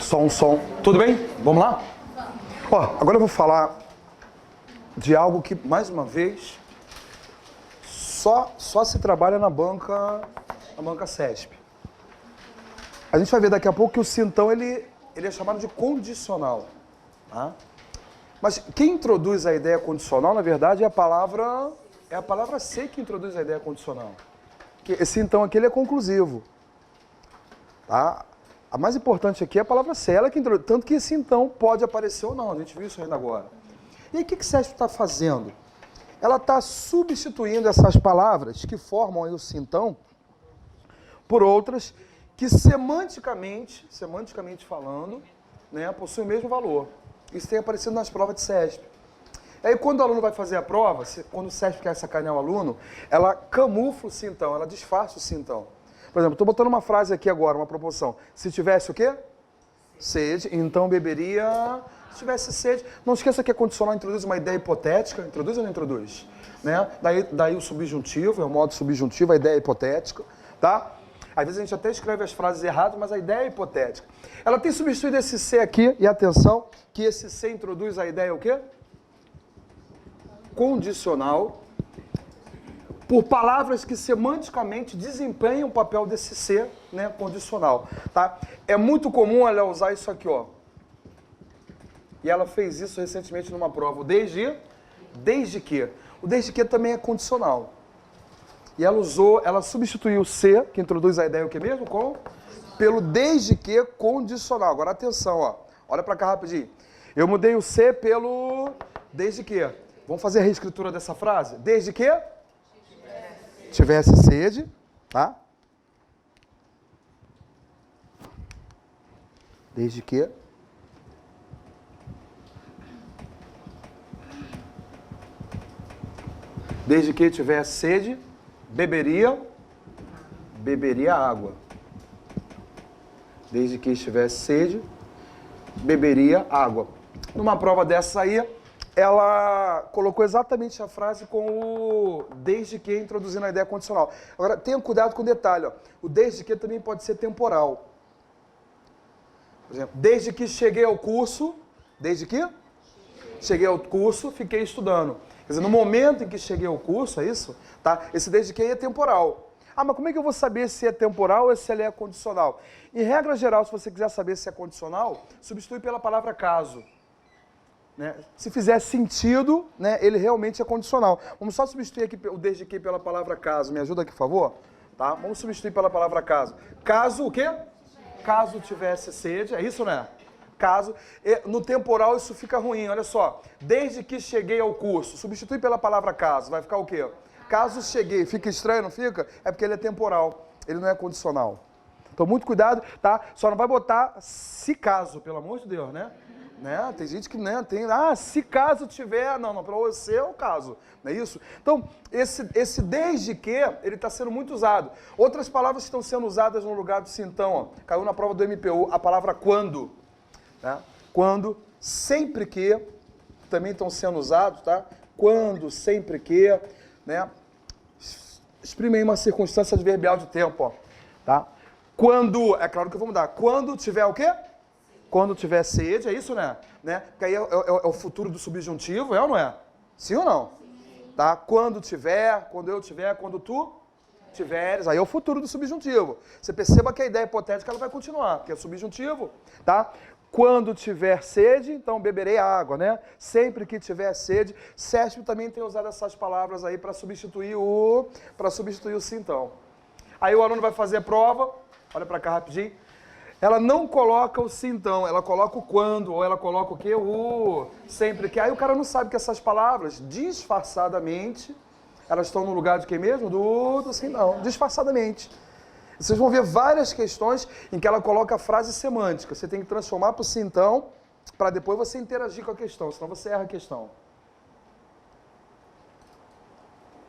Som. Tudo bem? Vamos lá? Ó, agora eu vou falar de algo que, mais uma vez, só se trabalha na banca CESP. A gente vai ver daqui a pouco que o sintão, ele é chamado de condicional. Tá? Mas quem introduz a ideia condicional, na verdade, é a palavra C que introduz a ideia condicional. Esse então aqui ele é conclusivo. Tá? A mais importante aqui é a palavra C, ela que introduz, tanto que esse então pode aparecer ou não, a gente viu isso ainda agora. E aí o que a CESP está fazendo? Ela está substituindo essas palavras que formam aí o sintão por outras que semanticamente falando, né, possuem o mesmo valor. Isso tem aparecido nas provas de CESP. Aí quando o aluno vai fazer a prova, quando o CESP quer sacanear o aluno, ela camufla o sintão, ela disfarça o sintão. Por exemplo, estou botando uma frase aqui agora, uma proposição. Se tivesse o quê? Sede, então beberia. Se tivesse sede. Não esqueça que a condicional introduz uma ideia hipotética. Introduz ou não introduz? Né? Daí o subjuntivo, é o modo subjuntivo, a ideia hipotética. Tá? Às vezes a gente até escreve as frases erradas, mas a ideia é hipotética. Ela tem substituído esse C aqui, e atenção, que esse C introduz a ideia o quê? Condicional. Por palavras que semanticamente desempenham o papel desse C, né, condicional. Tá? É muito comum ela usar isso aqui, ó. E ela fez isso recentemente numa prova. O desde que. O desde que também é condicional. E ela substituiu o C, que introduz a ideia o que mesmo? Pelo desde que condicional. Agora atenção, ó. Olha para cá rapidinho. Eu mudei o C pelo desde que. Vamos fazer a reescritura dessa frase? Desde que tivesse sede, tá? Desde que tivesse sede, beberia água. Desde que estivesse sede, beberia água. Numa prova dessa aí, ela colocou exatamente a frase com o desde que introduzindo a ideia condicional. Agora, tenha cuidado com o detalhe. Ó. O desde que também pode ser temporal. Por exemplo, desde que cheguei ao curso, fiquei estudando. Quer dizer, no momento em que cheguei ao curso, é isso? Tá? Esse desde que é temporal. Ah, mas como é que eu vou saber se é temporal ou se ele é condicional? Em regra geral, se você quiser saber se é condicional, substitui pela palavra caso. Né? Se fizer sentido, né, ele realmente é condicional. Vamos só substituir aqui o desde que pela palavra caso. Me ajuda aqui, por favor? Tá? Vamos substituir pela palavra caso. Caso o quê? Caso tivesse sede, é isso, né? Caso. No temporal isso fica ruim, olha só. Desde que cheguei ao curso, substitui pela palavra caso. Vai ficar o quê? Caso cheguei. Fica estranho, não fica? É porque ele é temporal. Ele não é condicional. Então, muito cuidado, tá? Só não vai botar se caso, pelo amor de Deus, né? Né? Tem gente que tem, se caso tiver, não, para você é o caso, não é isso? Então, esse desde que, ele está sendo muito usado. Outras palavras estão sendo usadas no lugar do sintão, ó. Caiu na prova do MPU, a palavra quando. Né? Quando, sempre que, também estão sendo usados, tá? Quando, sempre que, né? Exprime aí uma circunstância adverbial de tempo, ó. Tá? Quando, é claro que eu vou mudar, quando tiver o quê? Quando tiver sede, é isso, né? Porque aí é o futuro do subjuntivo, é ou não é? Sim ou não? Sim. Tá? Quando tiver, quando eu tiver, quando tu tiveres, aí é o futuro do subjuntivo. Você perceba que a ideia hipotética ela vai continuar, porque é subjuntivo, tá? Quando tiver sede, então beberei água, né? Sempre que tiver sede. CESP também tem usado essas palavras aí para substituir o sintão. Aí o aluno vai fazer a prova, olha para cá rapidinho. Ela não coloca o sintão, ela coloca o quando, ou ela coloca o quê? O sempre que. Aí o cara não sabe que essas palavras, disfarçadamente, elas estão no lugar de quem mesmo? Do sintão, disfarçadamente. Vocês vão ver várias questões em que ela coloca a frase semântica. Você tem que transformar para o sintão, para depois você interagir com a questão, senão você erra a questão.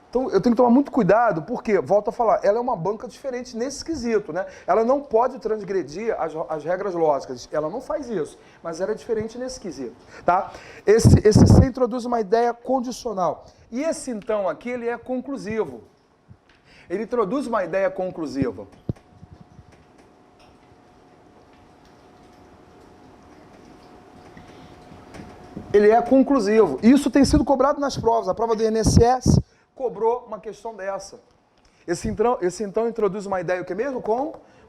Então, eu tenho que tomar muito cuidado, porque, volto a falar, ela é uma banca diferente nesse quesito, né? Ela não pode transgredir as regras lógicas, ela não faz isso, mas ela é diferente nesse quesito, tá? Esse C introduz uma ideia condicional. E esse, então, aqui, ele é conclusivo. Ele introduz uma ideia conclusiva. ele é conclusivo. Isso tem sido cobrado nas provas. A prova do INSS cobrou uma questão dessa. Esse então introduz uma ideia, o que mesmo?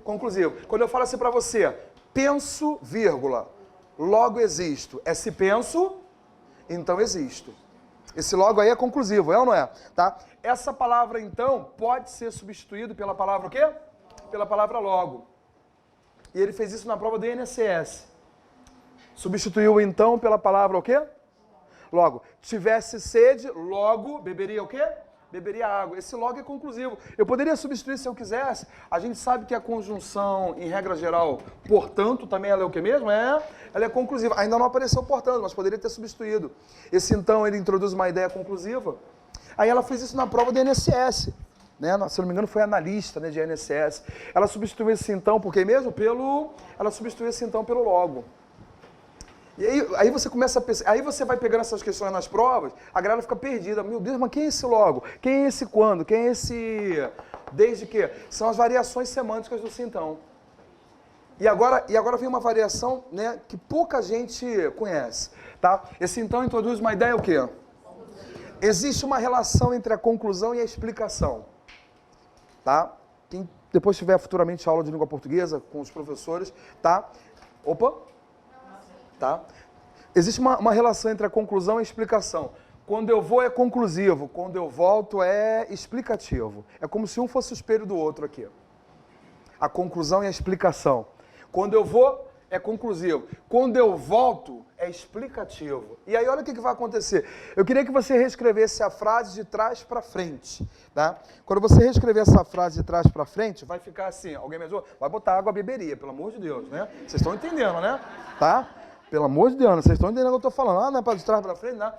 Conclusivo. Quando eu falo assim para você, penso, vírgula, logo existo. É se penso, então existo. Esse logo aí é conclusivo, é ou não é? Tá? Essa palavra, então, pode ser substituído pela palavra o quê? Pela palavra logo. E ele fez isso na prova do INSS. Substituiu, então, pela palavra o quê? Logo. Tivesse sede, logo, beberia o quê? Beberia água. Esse logo é conclusivo. Eu poderia substituir se eu quisesse. A gente sabe que a conjunção, em regra geral, portanto, também ela é o que mesmo? Ela é conclusiva. Ainda não apareceu portanto, mas poderia ter substituído. Esse então, ele introduz uma ideia conclusiva. Aí ela fez isso na prova do INSS. Né? Se não me engano, foi analista, né, de INSS. Ela substituiu esse então, por quê mesmo? Ela substituiu esse então pelo logo. E aí você começa a pensar, aí você vai pegando essas questões nas provas, a galera fica perdida. Meu Deus, mas quem é esse logo? Quem é esse quando? Quem é esse desde que? São as variações semânticas do se então. E agora vem uma variação, né, que pouca gente conhece. Tá? Esse então introduz uma ideia o quê? Existe uma relação entre a conclusão e a explicação. Tá? Quem depois tiver futuramente aula de língua portuguesa com os professores, tá? Opa! Tá? Existe uma relação entre a conclusão e a explicação. Quando eu vou é conclusivo, quando eu volto é explicativo. É como se um fosse o espelho do outro aqui. A conclusão e a explicação. Quando eu vou é conclusivo. Quando eu volto é explicativo. E aí olha o que vai acontecer. Eu queria que você reescrevesse a frase de trás para frente. Tá? Quando você reescrever essa frase de trás para frente, vai ficar assim. Alguém me ajudou? Vai botar água beberia, pelo amor de Deus, né? Vocês estão entendendo, né? Tá? Pelo amor de Deus, vocês estão entendendo o que eu estou falando. Ah, não é para de trás para frente, não.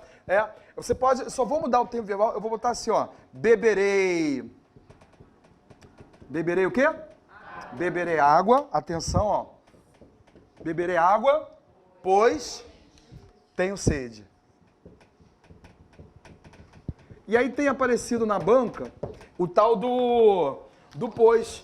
Você pode, só vou mudar o tempo verbal, eu vou botar assim, ó. Beberei. Beberei o quê? Beberei água, atenção, ó. Beberei água, pois tenho sede. E aí tem aparecido na banca o tal do pois.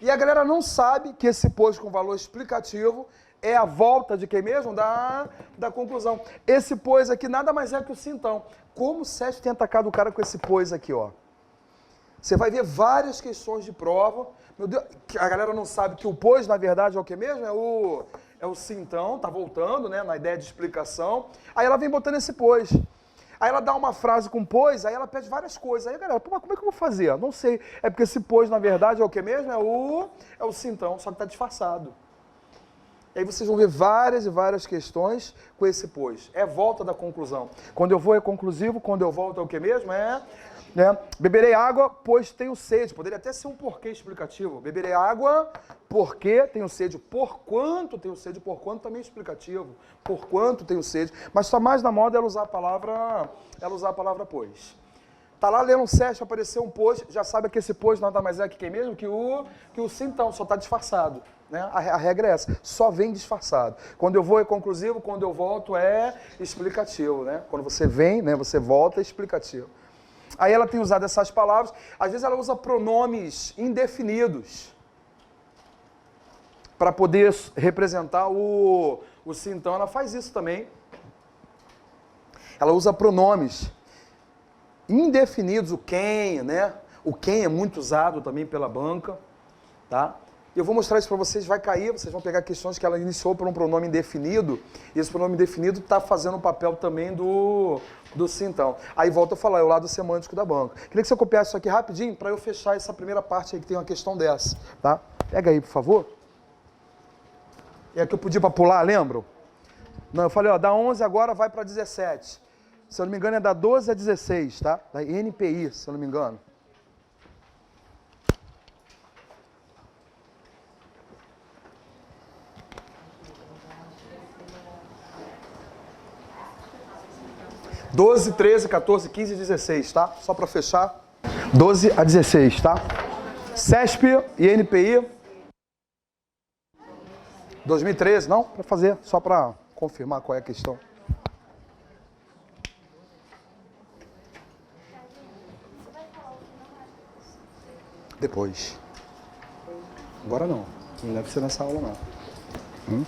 E a galera não sabe que esse pois com valor explicativo é a volta de quem mesmo? Da conclusão. Esse pois aqui nada mais é que o se então. Como o Sérgio tem atacado o cara com esse pois aqui, ó? Você vai ver várias questões de prova. Meu Deus, a galera não sabe que o pois, na verdade, é o que mesmo? É o se então, tá voltando, né? Na ideia de explicação. Aí ela vem botando esse pois. Aí ela dá uma frase com pois, aí ela pede várias coisas. Aí a galera, pô, mas como é que eu vou fazer? Não sei. É porque esse pois, na verdade, é o que mesmo? É o se então, só que tá disfarçado. E aí vocês vão ver várias e várias questões com esse pois. É volta da conclusão. Quando eu vou é conclusivo, quando eu volto é o que mesmo? Beberei água, pois tenho sede. Poderia até ser um porquê explicativo. Beberei água porque tenho sede. Por quanto tenho sede? Por quanto também é explicativo. Por quanto tenho sede. Mas só mais na moda ela usar a palavra pois. Tá lá lendo um Sérgio, apareceu um pois, já sabe que esse pois nada mais é que quem mesmo? Que o sim então, só está disfarçado. Né? A regra é essa, só vem disfarçado. Quando eu vou é conclusivo, quando eu volto é explicativo. Né? Quando você vem, né, você volta é explicativo. Aí ela tem usado essas palavras, às vezes ela usa pronomes indefinidos para poder representar o sim então, ela faz isso também. Ela usa pronomes indefinidos, o quem, né? O quem é muito usado também pela banca, tá? Eu vou mostrar isso para vocês, vai cair, vocês vão pegar questões que ela iniciou por um pronome indefinido, e esse pronome indefinido está fazendo o papel também do sim então. Aí volta a falar, é o lado semântico da banca. Queria que você copiasse isso aqui rapidinho para eu fechar essa primeira parte aí que tem uma questão dessa, tá? Pega aí, por favor. É que eu pedi para pular, lembram? Não, eu falei, ó, da 11 agora vai para 17. Se eu não me engano, é da 12 a 16, tá? Da NPI, se eu não me engano. (12, 13, 14, 15 e 16, tá? Só para fechar. 12 a 16, tá? CESP e NPI. 2013, não? Para fazer, só para confirmar qual é a questão. Depois. Agora não. Não deve ser nessa aula, não.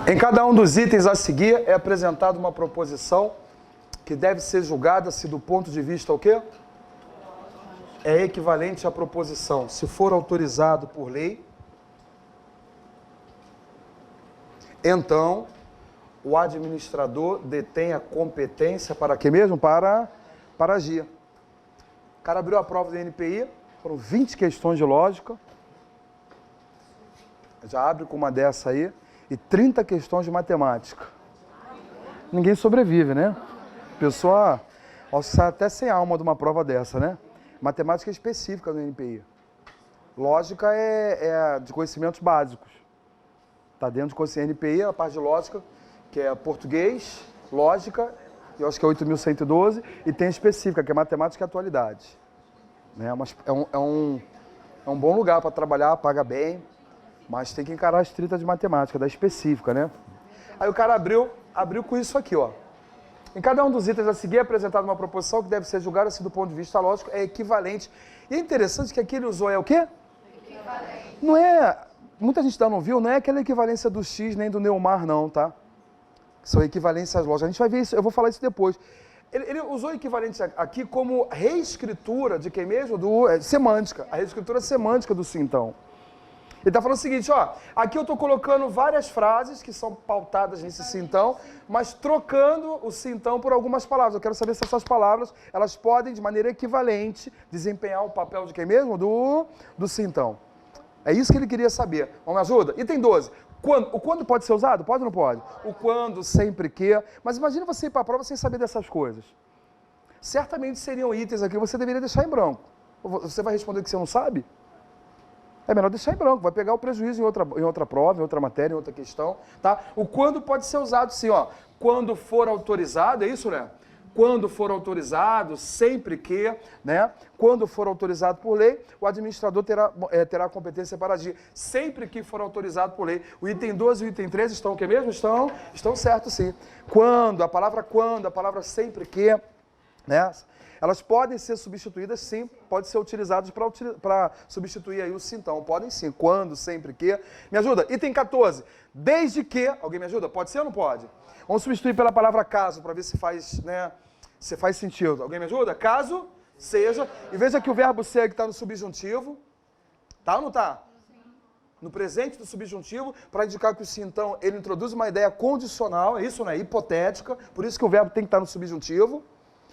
Em cada um dos itens a seguir é apresentada uma proposição que deve ser julgada se do ponto de vista o quê? É equivalente à proposição. Se for autorizado por lei, então o administrador detém a competência para quê mesmo? Para agir. O cara abriu a prova do NPI, foram 20 questões de lógica. Já abre com uma dessa aí. E 30 questões de matemática. Ninguém sobrevive, né? Pessoa, sai até sem alma de uma prova dessa, né? Matemática é específica no NPI. Lógica é de conhecimentos básicos. Está dentro de conhecimento NPI, a parte de lógica, que é português, lógica, eu acho que é 8.112, e tem a específica, que é matemática e atualidade. Né? Mas é um bom lugar para trabalhar, paga bem. Mas tem que encarar as 30 de matemática, da específica, né? Aí o cara abriu com isso aqui, ó. Em cada um dos itens a seguir é apresentada uma proposição que deve ser julgada assim do ponto de vista lógico, é equivalente. E é interessante que aqui ele usou o quê? Equivalente. Não é, muita gente não viu, não é aquela equivalência do X nem do Neumar não, tá? São equivalências lógicas. A gente vai ver isso, eu vou falar isso depois. Ele usou equivalente aqui como reescritura de quem mesmo? Semântica. A reescritura semântica do sintão. Ele está falando o seguinte, ó, aqui eu estou colocando várias frases que são pautadas nesse sintão, mas trocando o sintão por algumas palavras. Eu quero saber se essas palavras, elas podem, de maneira equivalente, desempenhar o papel de quem mesmo? Do sintão. É isso que ele queria saber. Vamos, me ajuda? Item 12. O quando pode ser usado? Pode ou não pode? O quando, sempre que. Mas imagina você ir para a prova sem saber dessas coisas. Certamente seriam itens aqui que você deveria deixar em branco. Você vai responder que você não sabe? É melhor deixar em branco, vai pegar o prejuízo em outra prova, em outra matéria, em outra questão, tá? O quando pode ser usado sim, ó. Quando for autorizado, é isso, né? Quando for autorizado, sempre que, né? Quando for autorizado por lei, o administrador terá competência para agir. Sempre que for autorizado por lei. O item 12 e o item 13 estão o que mesmo? Estão certos, sim. Quando, a palavra sempre que, né? Elas podem ser substituídas, sim, podem ser utilizadas para substituir aí o sintão. Podem sim, quando, sempre que. Me ajuda? Item 14. Desde que. Alguém me ajuda? Pode ser ou não pode? Vamos substituir pela palavra caso, para ver se faz, né, se faz sentido. Alguém me ajuda? Caso seja. E veja que o verbo ser está no subjuntivo. Tá ou não tá? No presente do subjuntivo, para indicar que o sintão, ele introduz uma ideia condicional, é isso, né? Hipotética. Por isso que o verbo tem que estar no subjuntivo.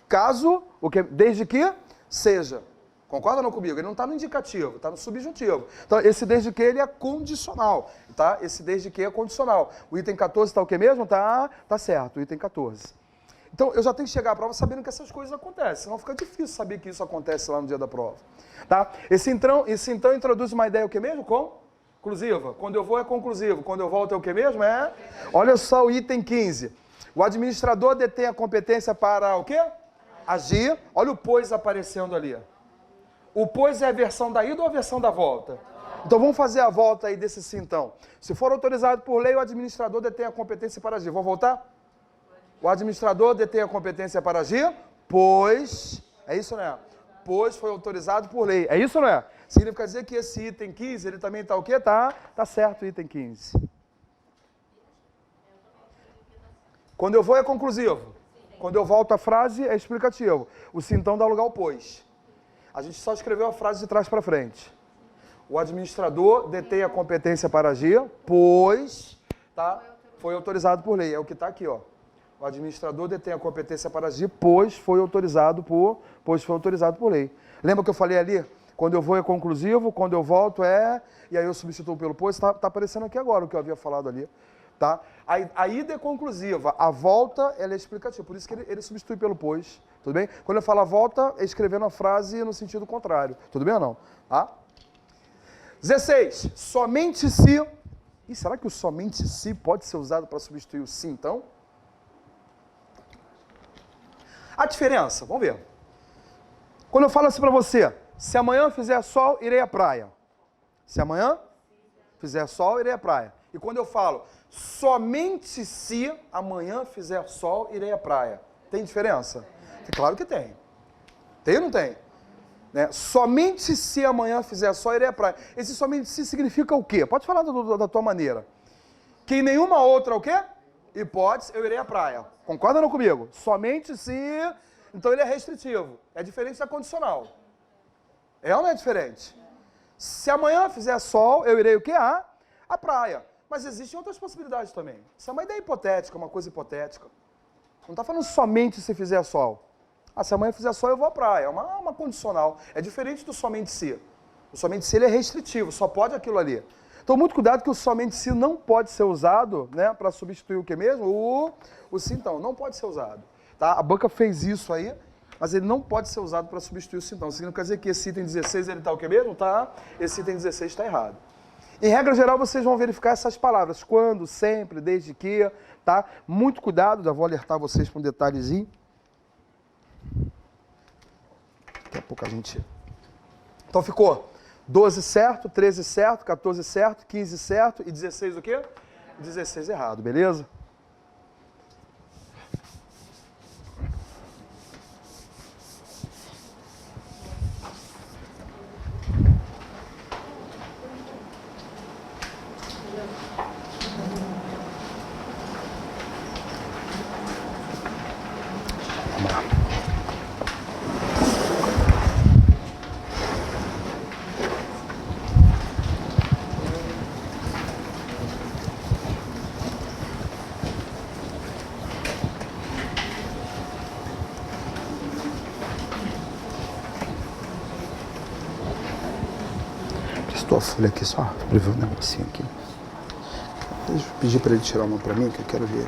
Caso, desde que seja. Concorda ou não comigo? Ele não está no indicativo, está no subjuntivo. Então, esse desde que ele é condicional, tá? Esse desde que é condicional. O item 14 está o que mesmo? Tá certo, o item 14. Então, eu já tenho que chegar à prova sabendo que essas coisas acontecem, senão fica difícil saber que isso acontece lá no dia da prova. Tá? Esse então introduz uma ideia o que mesmo? Conclusiva. Quando eu vou é conclusivo, quando eu volto é o que mesmo? Olha só o item 15. O administrador detém a competência para o quê? Agir. Olha o pois aparecendo ali. O pois é a versão da ida ou a versão da volta? Então vamos fazer a volta aí desse sintão. Se for autorizado por lei, o administrador detém a competência para agir. Vamos voltar? O administrador detém a competência para agir, pois... É isso, né? Pois foi autorizado por lei. É isso, não é? Significa dizer que esse item 15, ele também está o quê? Tá certo o item 15. Quando eu vou é conclusivo. Quando eu volto a frase é explicativo. O sintão dá lugar ao pois. A gente só escreveu a frase de trás para frente. O administrador detém a competência para agir, pois foi autorizado por lei. É o que está aqui, ó. O administrador detém a competência para agir, pois foi autorizado por lei. Lembra que eu falei ali? Quando eu vou é conclusivo, quando eu volto é... E aí eu substituo pelo pois. Está aparecendo aqui agora o que eu havia falado ali. Tá? A ida é conclusiva, a volta ela é explicativa, por isso que ele substitui pelo pois, tudo bem? Quando eu falo a volta, é escrevendo a frase no sentido contrário, tudo bem ou não? Tá? 16. Somente se... E será que o somente se pode ser usado para substituir o se então? A diferença, vamos ver. Quando eu falo assim para você, se amanhã fizer sol, irei à praia. Se amanhã fizer sol, irei à praia. E quando eu falo, somente se amanhã fizer sol, irei à praia. Tem diferença? Claro que tem. Tem ou não tem? Né? Somente se amanhã fizer sol, irei à praia. Esse somente se significa o quê? Pode falar da tua maneira. Que em nenhuma outra, o quê? Hipótese, eu irei à praia. Concorda ou não comigo? Somente se... Então ele é restritivo. É diferente da condicional. É ou não é diferente? Se amanhã fizer sol, eu irei o quê? À praia. Mas existem outras possibilidades também. Isso é uma ideia hipotética, uma coisa hipotética. Não está falando somente se fizer sol. Se amanhã fizer sol, eu vou à praia. É uma condicional. É diferente do somente se. O somente se ele é restritivo, só pode aquilo ali. Então, muito cuidado que o somente se não pode ser usado, né, para substituir o que mesmo? O se então, não pode ser usado. Tá? A banca fez isso aí, mas ele não pode ser usado para substituir o se então. Isso não quer dizer que esse item 16 ele está o que mesmo? Tá? Esse item 16 está errado. Em regra geral, vocês vão verificar essas palavras. Quando, sempre, desde que, tá? Muito cuidado, já vou alertar vocês para um detalhezinho. Daqui a pouco a gente... Então ficou 12 certo, 13 certo, 14 certo, 15 certo e 16 o quê? 16 errado, beleza? Vamos lá. Prestou a folha aqui só para ver um negocinho aqui. Deixa eu pedir para ele tirar uma para mim que eu quero ver.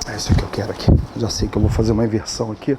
É isso que eu quero aqui. Já sei que eu vou fazer uma inversão aqui.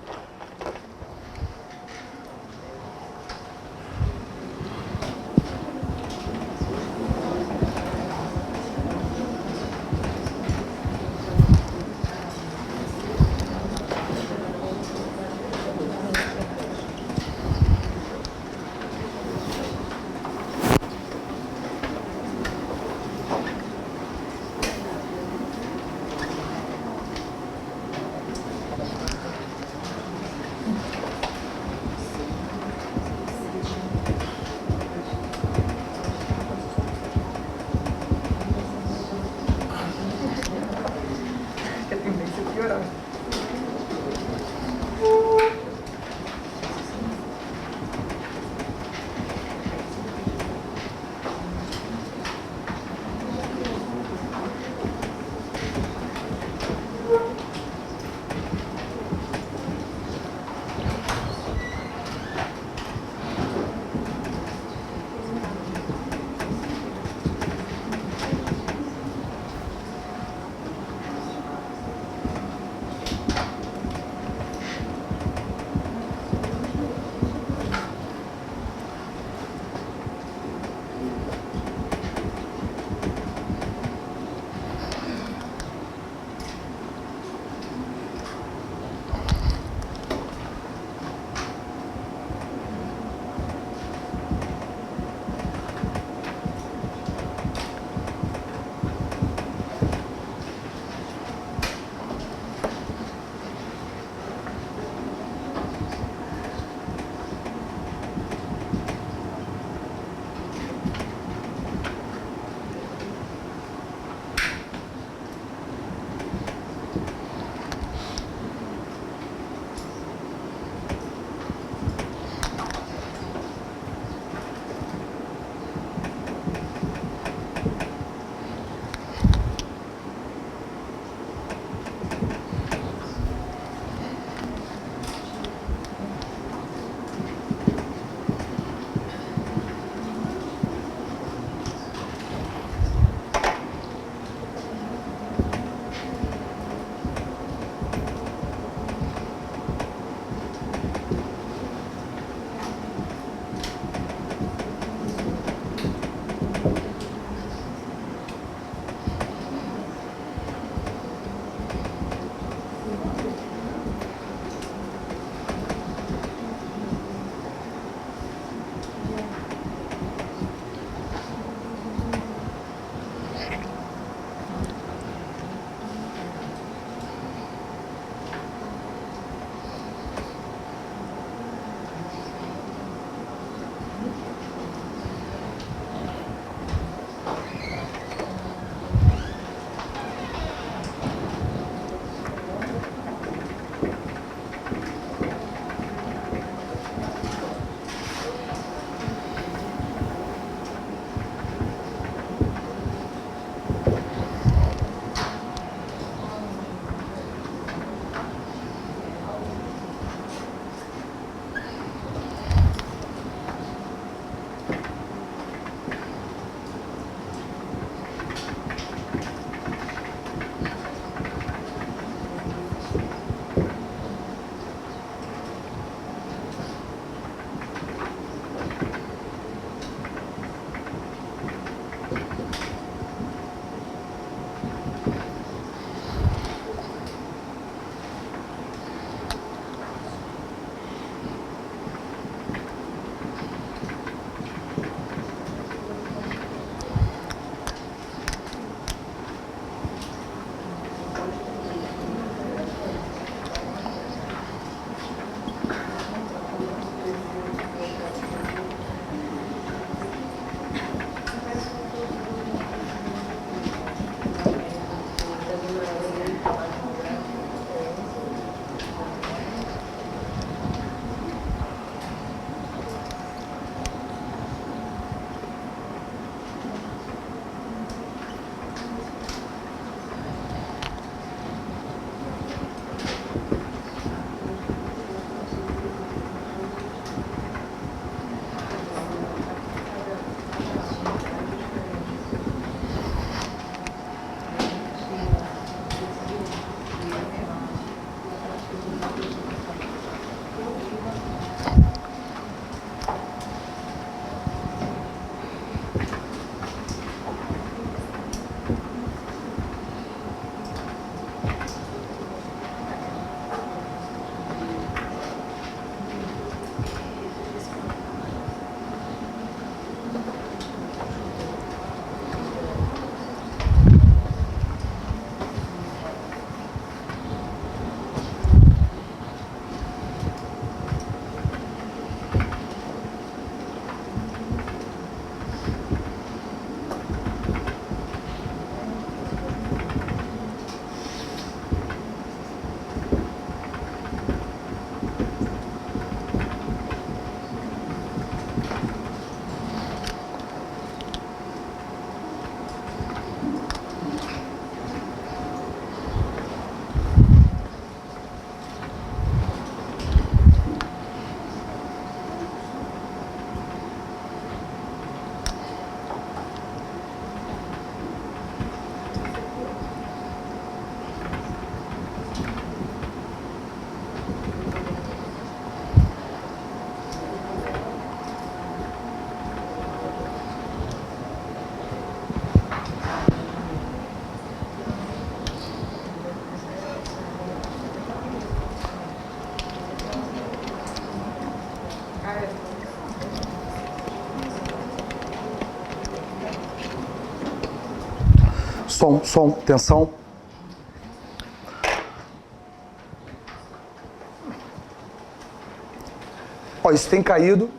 Som, atenção. Ó, isso tem caído.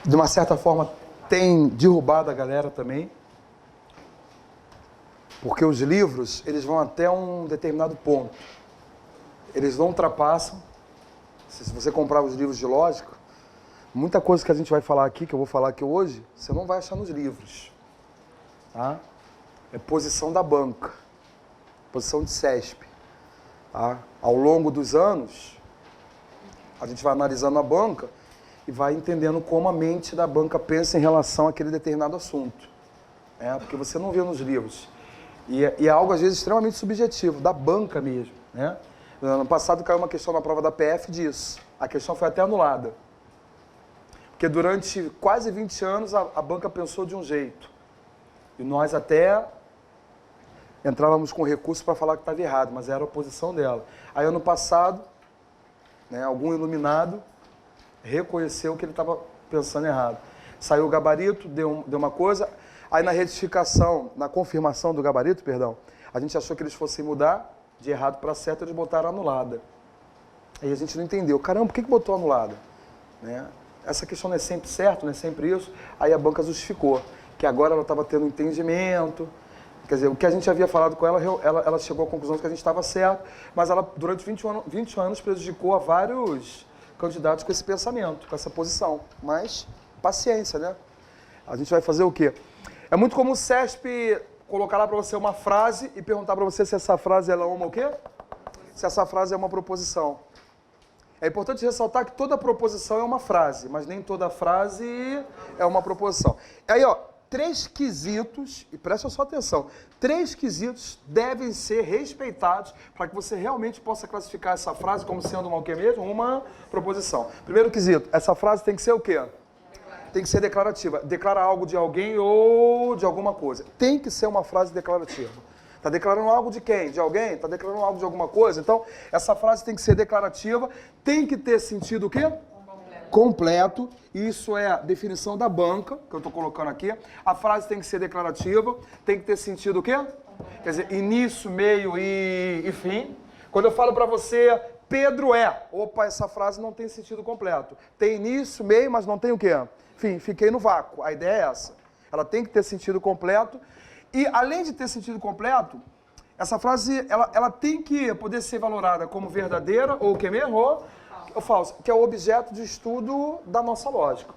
De uma certa forma, tem derrubado a galera também. Porque os livros, eles vão até um determinado ponto. Eles não ultrapassam. Se você comprar os livros de lógica, muita coisa que a gente vai falar aqui, que eu vou falar aqui hoje, você não vai achar nos livros. Tá? É posição da banca, posição de CESP. Tá? Ao longo dos anos, a gente vai analisando a banca e vai entendendo como a mente da banca pensa em relação àquele determinado assunto. Porque você não vê nos livros. E é algo, às vezes, extremamente subjetivo, da banca mesmo. Né? No ano passado caiu uma questão na prova da PF disso. A questão foi até anulada. Porque durante quase 20 anos a banca pensou de um jeito. E nós até entrávamos com recurso para falar que estava errado, mas era a posição dela. Aí ano passado, né, algum iluminado reconheceu que ele estava pensando errado. Saiu o gabarito, deu uma coisa, aí na retificação, na confirmação do gabarito, perdão, a gente achou que eles fossem mudar de errado para certo, eles botaram anulada. Aí a gente não entendeu. Caramba, por que botou anulada? Né? Essa questão não é sempre certo, não é sempre isso. Aí a banca justificou que agora ela estava tendo entendimento. Quer dizer, o que a gente havia falado com ela, ela chegou à conclusão de que a gente estava certo, mas ela, durante 20 anos, prejudicou a vários candidatos com esse pensamento, com essa posição. Mas, paciência, né? A gente vai fazer o quê? É muito comum o CESP colocar lá para você uma frase e perguntar para você se essa frase ela é uma o quê? Se essa frase é uma proposição. É importante ressaltar que toda proposição é uma frase, mas nem toda frase é uma proposição. Aí, ó, 3 quesitos, e presta sua atenção, 3 quesitos devem ser respeitados para que você realmente possa classificar essa frase como sendo uma o quê mesmo? Uma proposição. Primeiro quesito, essa frase tem que ser o quê? Tem que ser declarativa. Declara algo de alguém ou de alguma coisa. Tem que ser uma frase declarativa. Está declarando algo de quem? De alguém? Está declarando algo de alguma coisa? Então, essa frase tem que ser declarativa, tem que ter sentido o quê? Completo. Isso é a definição da banca, que eu estou colocando aqui. A frase tem que ser declarativa, tem que ter sentido o quê? Quer dizer, início, meio e fim. Quando eu falo para você, Pedro é. Opa, essa frase não tem sentido completo. Tem início, meio, mas não tem o quê? Enfim, fiquei no vácuo. A ideia é essa. Ela tem que ter sentido completo. E, além de ter sentido completo, essa frase ela tem que poder ser valorada como verdadeira ou o que mesmo? Ou falsa, que é o objeto de estudo da nossa lógica.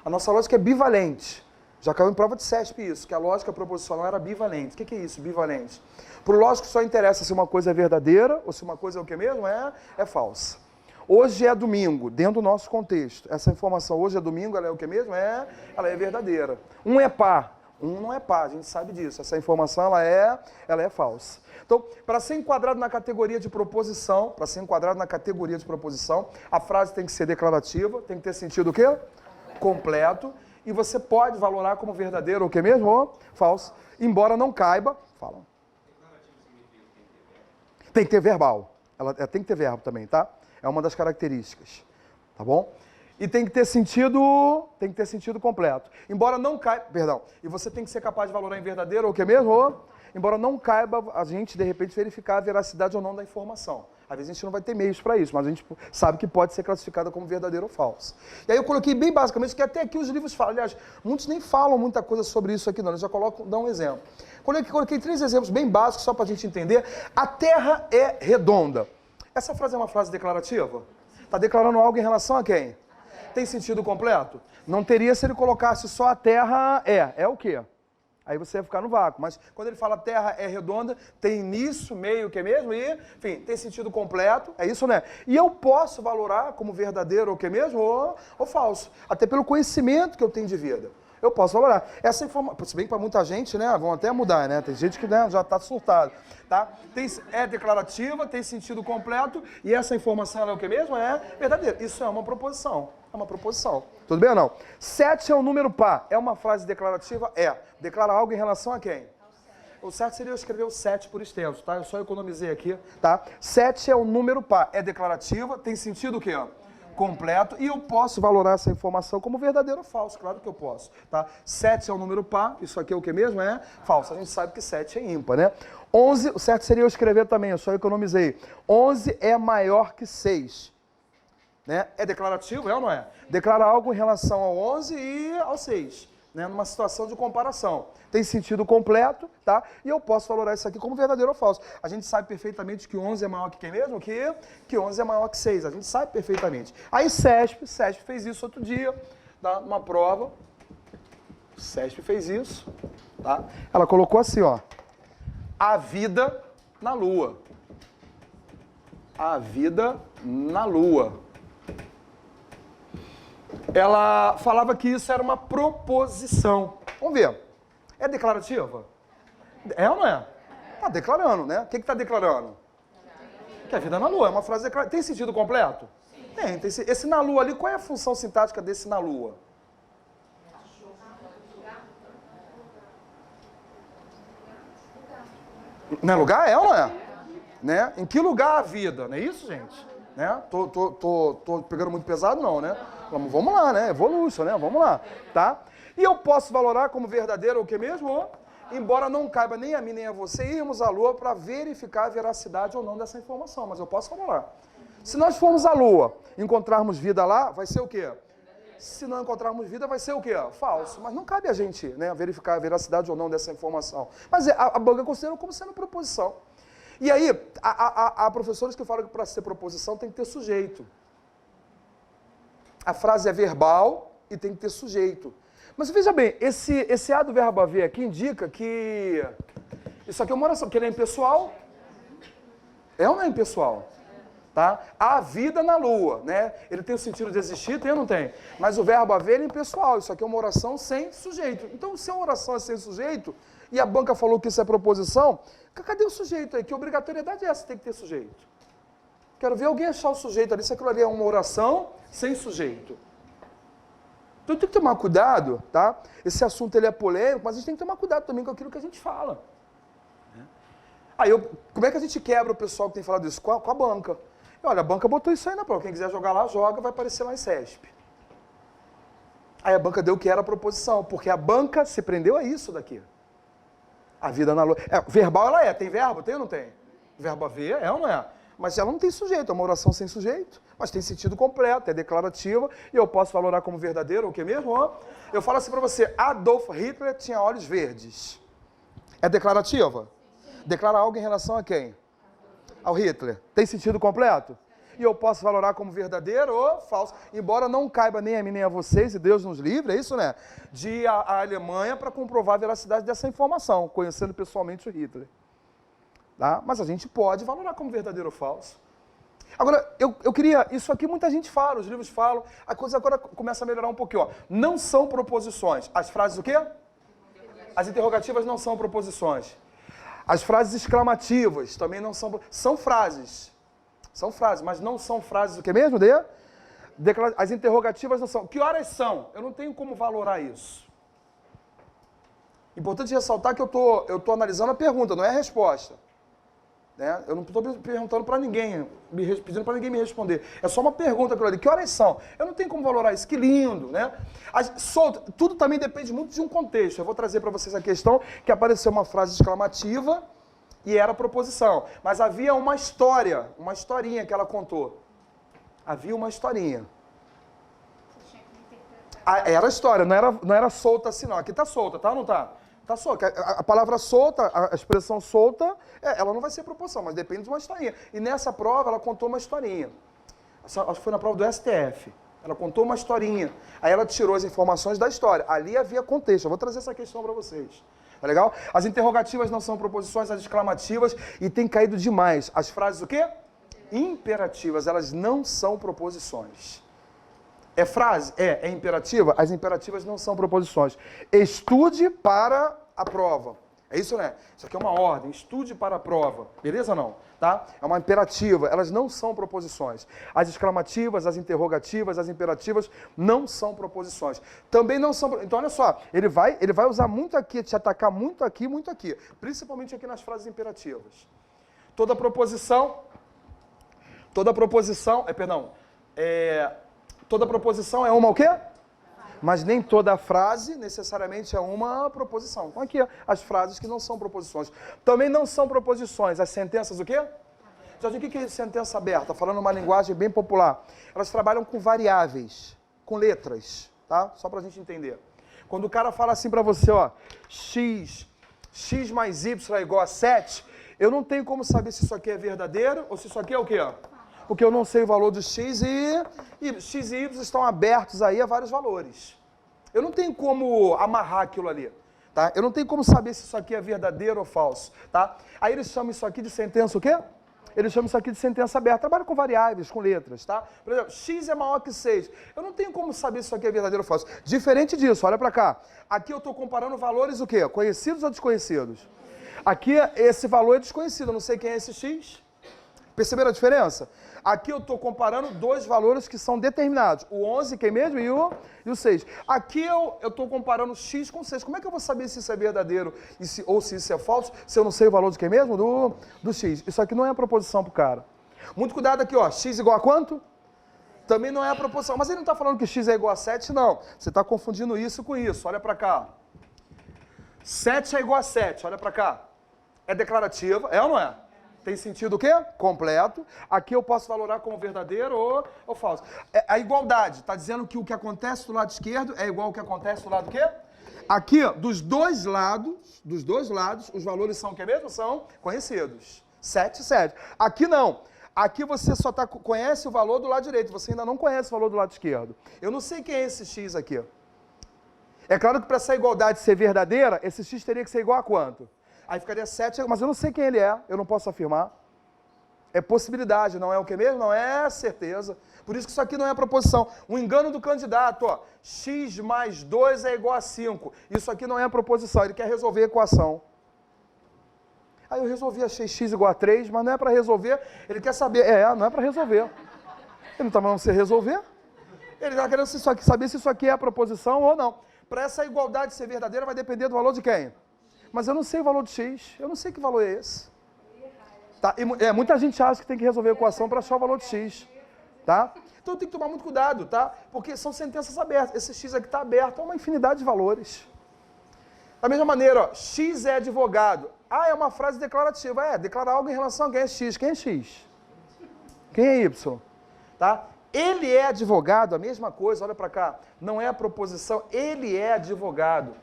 A nossa lógica é bivalente. Já caiu em prova de CESP isso, que a lógica proposicional era bivalente. O que é isso, bivalente? Para o lógico só interessa se uma coisa é verdadeira ou se uma coisa é o que mesmo? É falsa. Hoje é domingo, dentro do nosso contexto. Essa informação hoje é domingo, ela é o que mesmo? Ela é verdadeira. Um é par. Um não é par, a gente sabe disso. Essa informação, ela é falsa. Então, para ser enquadrado na categoria de proposição, a frase tem que ser declarativa, tem que ter sentido o quê? Completo. E você pode valorar como verdadeiro ou o quê mesmo? Ou falso. Embora não caiba, fala. Tem que ter verbal. Ela tem que ter verbo também, tá? É uma das características. Tá bom? E tem que ter sentido completo. Embora não caiba, perdão, e você tem que ser capaz de valorar em verdadeiro ou o que mesmo? Ou, embora não caiba a gente, de repente, verificar a veracidade ou não da informação. Às vezes a gente não vai ter meios para isso, mas a gente sabe que pode ser classificada como verdadeiro ou falso. E aí eu coloquei bem basicamente, que até aqui os livros falam, aliás, muitos nem falam muita coisa sobre isso aqui não, eles já dão um exemplo. Coloquei 3 exemplos bem básicos, só para a gente entender. A Terra é redonda. Essa frase é uma frase declarativa? Está declarando algo em relação a quem? Tem sentido completo? Não teria se ele colocasse só a Terra é o quê? Aí você ia ficar no vácuo. Mas quando ele fala Terra é redonda, tem início, meio, o que mesmo? E, enfim, tem sentido completo, é isso, né? E eu posso valorar como verdadeiro ou o que mesmo? Ou falso. Até pelo conhecimento que eu tenho de vida. Eu posso valorar. Essa informação, se bem que para muita gente, né, vão até mudar, né? Tem gente que, né, já está surtado, tá? É declarativa, tem sentido completo e essa informação ela é o que mesmo? É verdadeira. Isso é uma proposição. É uma proposição. Tudo bem ou não? 7 é um número par. É uma frase declarativa? É. Declara algo em relação a quem? O certo seria eu escrever o 7 por extenso, tá? Eu só economizei aqui, tá? 7 é um número par. É declarativa, tem sentido o quê? completo e eu posso valorar essa informação como verdadeiro ou falso, claro que eu posso, tá? 7 é um número par, isso aqui é o que mesmo? É falso, a gente sabe que 7 é ímpar, né? 11, o certo seria eu escrever também, eu só economizei. 11 é maior que 6, né? É declarativo, é ou não é? Declara algo em relação ao 11 e ao 6, né? Numa situação de comparação. Tem sentido completo, tá? E eu posso valorar isso aqui como verdadeiro ou falso. A gente sabe perfeitamente que 11 é maior que quem mesmo? Que 11 é maior que 6. A gente sabe perfeitamente. Aí CESP fez isso outro dia, tá? Numa prova. CESP fez isso, tá? Ela colocou assim, ó. A vida na Lua. A vida na Lua. Ela falava que isso era uma proposição. Vamos ver. É declarativa? É ou não é? Está declarando, né? O que está declarando? Que a vida na Lua. É uma frase declarativa. Tem sentido completo? Tem. Esse na Lua ali, qual é a função sintática desse na Lua? Não é lugar? É ou não é? Né? Em que lugar a vida? Não é isso, gente? Né? Tô pegando muito pesado, não, né? Vamos lá, né? Evolução, né? Vamos lá, tá? E eu posso valorar como verdadeiro o que mesmo? Embora não caiba nem a mim nem a você irmos à Lua para verificar a veracidade ou não dessa informação, mas eu posso valorar. Se nós formos à Lua, encontrarmos vida lá, vai ser o quê? Se não encontrarmos vida, vai ser o quê? Falso. Mas não cabe a gente, né, verificar a veracidade ou não dessa informação. Mas a banca considera como sendo proposição. E aí, há professores que falam que para ser proposição tem que ter sujeito. A frase é verbal e tem que ter sujeito. Mas veja bem, esse A do verbo haver aqui indica que isso aqui é uma oração, que ele é impessoal. É ou não é impessoal? Tá? A vida na Lua, né? Ele tem o sentido de existir, tem ou não tem? Mas o verbo haver é impessoal, isso aqui é uma oração sem sujeito. Então, se a oração é sem sujeito, e a banca falou que isso é proposição, cadê o sujeito aí? Que obrigatoriedade é essa? Tem que ter sujeito. Quero ver alguém achar o sujeito ali, se aquilo ali é uma oração sem sujeito. Então tem que tomar cuidado, tá? Esse assunto ele é polêmico, mas a gente tem que tomar cuidado também com aquilo que a gente fala. Aí, como é que a gente quebra o pessoal que tem falado isso? Com a banca. E, olha, a banca botou isso aí na prova. Quem quiser jogar lá, joga, vai aparecer lá em CESP. Aí a banca deu o que era a proposição, porque a banca se prendeu a isso daqui. A vida na Lua. Verbal ela é, tem verbo? Tem ou não tem? Verbo haver, é ou não é? Mas ela não tem sujeito, é uma oração sem sujeito, mas tem sentido completo, é declarativa, e eu posso valorar como verdadeiro, o que mesmo? Eu falo assim para você, Adolf Hitler tinha olhos verdes. É declarativa? Declara algo em relação a quem? Ao Hitler. Tem sentido completo? E eu posso valorar como verdadeiro ou falso, embora não caiba nem a mim nem a vocês, e Deus nos livre, é isso, né? De ir à Alemanha para comprovar a veracidade dessa informação, conhecendo pessoalmente o Hitler. Tá? Mas a gente pode valorar como verdadeiro ou falso. Agora, eu queria, isso aqui muita gente fala, os livros falam, a coisa agora começa a melhorar um pouquinho. Ó. Não são proposições. As frases o quê? As interrogativas não são proposições. As frases exclamativas também não são... São frases. São frases, mas não são frases o que mesmo, Dê? As interrogativas não são. Que horas são? Eu não tenho como valorar isso. Importante ressaltar que eu tô analisando a pergunta, não é a resposta. Né? Eu não estou perguntando para ninguém, pedindo para ninguém me responder. É só uma pergunta aquilo ali. Que horas são? Eu não tenho como valorar isso. Que lindo, né? Tudo também depende muito de um contexto. Eu vou trazer para vocês a questão que apareceu uma frase exclamativa e era proposição. Mas havia uma história, uma historinha que ela contou. Havia uma historinha. Era história, não era solta assim não. Aqui está solta, tá ou não está? Tá solta. A palavra solta, a expressão solta, ela não vai ser proposição, mas depende de uma historinha. E nessa prova ela contou uma historinha. Acho que foi na prova do STF. Ela contou uma historinha. Aí ela tirou as informações da história. Ali havia contexto. Eu vou trazer essa questão para vocês. Tá legal? As interrogativas não são proposições, as exclamativas. E tem caído demais. As frases o quê? Imperativas. Elas não são proposições. É frase? É imperativa? As imperativas não são proposições. Estude para a prova. É isso, né? Isso aqui é uma ordem. Estude para a prova. Beleza ou não? Tá? É uma imperativa. Elas não são proposições. As exclamativas, as interrogativas, as imperativas não são proposições. Também não são... Então, olha só. Ele vai usar muito aqui, te atacar muito aqui, muito aqui. Principalmente aqui nas frases imperativas. Toda proposição... Toda proposição é uma o quê? Mas nem toda frase necessariamente é uma proposição. Então aqui, as frases que não são proposições. Também não são proposições. As sentenças o quê? Jorge, o que é sentença aberta? Falando uma linguagem bem popular. Elas trabalham com variáveis, com letras, tá? Só pra gente entender. Quando o cara fala assim pra você, ó, x mais y é igual a 7, eu não tenho como saber se isso aqui é verdadeiro ou se isso aqui é o quê? Porque eu não sei o valor do x e x e y estão abertos aí a vários valores. Eu não tenho como amarrar aquilo ali, tá? Eu não tenho como saber se isso aqui é verdadeiro ou falso, tá? Aí eles chamam isso aqui de sentença o quê? Eles chamam isso aqui de sentença aberta. Trabalha com variáveis, com letras, tá? Por exemplo, x é maior que 6. Eu não tenho como saber se isso aqui é verdadeiro ou falso. Diferente disso, olha pra cá. Aqui eu estou comparando valores o quê? Conhecidos ou desconhecidos? Aqui esse valor é desconhecido, eu não sei quem é esse x. Perceberam a diferença? Aqui eu estou comparando dois valores que são determinados. O 11, quem mesmo? E o 6. Aqui eu estou comparando x com 6. Como é que eu vou saber se isso é verdadeiro ou se isso é falso, se eu não sei o valor de quem mesmo? Do x. Isso aqui não é a proposição para o cara. Muito cuidado aqui, ó. X igual a quanto? Também não é a proposição. Mas ele não está falando que x é igual a 7, não. Você está confundindo isso com isso. Olha para cá. 7 é igual a 7. Olha para cá. É declarativa. É ou não é? Tem sentido o quê? Completo. Aqui eu posso valorar como verdadeiro ou falso. A igualdade está dizendo que o que acontece do lado esquerdo é igual ao que acontece do lado quê? Aqui, dos dois lados, os valores são o que mesmo? São conhecidos. 7, 7. Aqui não. Aqui você só conhece o valor do lado direito, você ainda não conhece o valor do lado esquerdo. Eu não sei quem é esse x aqui. É claro que para essa igualdade ser verdadeira, esse x teria que ser igual a quanto? Aí ficaria 7, mas eu não sei quem ele é, eu não posso afirmar. É possibilidade, não é o que mesmo? Não é certeza. Por isso que isso aqui não é proposição. Um engano do candidato, ó, x mais 2 é igual a 5. Isso aqui não é proposição, ele quer resolver a equação. Aí eu resolvi, achei x igual a 3, mas não é para resolver, ele quer saber, não é para resolver. Ele não está mandando você resolver, ele está querendo saber se isso aqui é a proposição ou não. Para essa igualdade ser verdadeira vai depender do valor de quem? Mas eu não sei o valor de x, eu não sei que valor é esse. Tá? Muita gente acha que tem que resolver a equação para achar o valor de x. Tá? Então tem que tomar muito cuidado, tá? Porque são sentenças abertas. Esse x aqui está aberto a uma infinidade de valores. Da mesma maneira, ó, x é advogado. É uma frase declarativa. Declarar algo em relação a quem é x. Quem é x? Quem é y? Tá? Ele é advogado, a mesma coisa, olha para cá. Não é a proposição, ele é advogado.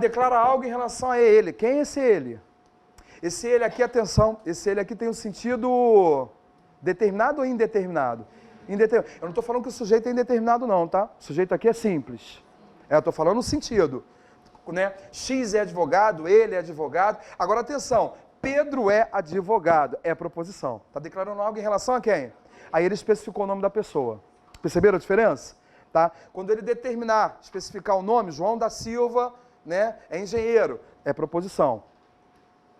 Declara algo em relação a ele. Quem é esse ele? Esse ele aqui, atenção, esse ele aqui tem um sentido determinado ou indeterminado? Indeterminado. Eu não estou falando que o sujeito é indeterminado não, tá? O sujeito aqui é simples. Eu estou falando o sentido. Né? X é advogado, ele é advogado. Agora, atenção, Pedro é advogado. É proposição. Está declarando algo em relação a quem? Aí ele especificou o nome da pessoa. Perceberam a diferença? Tá? Quando ele especificar o nome, João da Silva, né, é engenheiro, é proposição.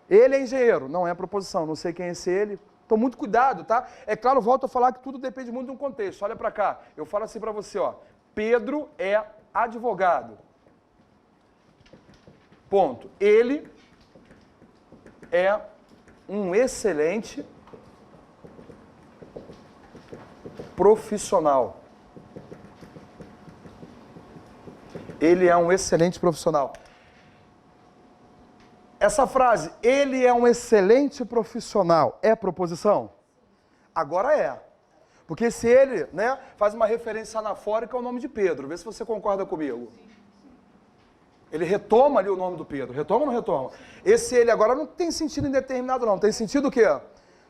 Ele é engenheiro, não é proposição, não sei quem é esse ele. Então, muito cuidado, tá? É claro, volto a falar que tudo depende muito de um contexto. Olha para cá, eu falo assim para você, ó. Pedro é advogado. Ponto. Ele é um excelente profissional. Ele é um excelente profissional. Essa frase, ele é um excelente profissional, é proposição? Agora é. Porque se ele, né, faz uma referência anafórica ao nome de Pedro, vê se você concorda comigo. Ele retoma ali o nome do Pedro. Retoma ou não retoma? Esse ele agora não tem sentido indeterminado não, tem sentido o quê?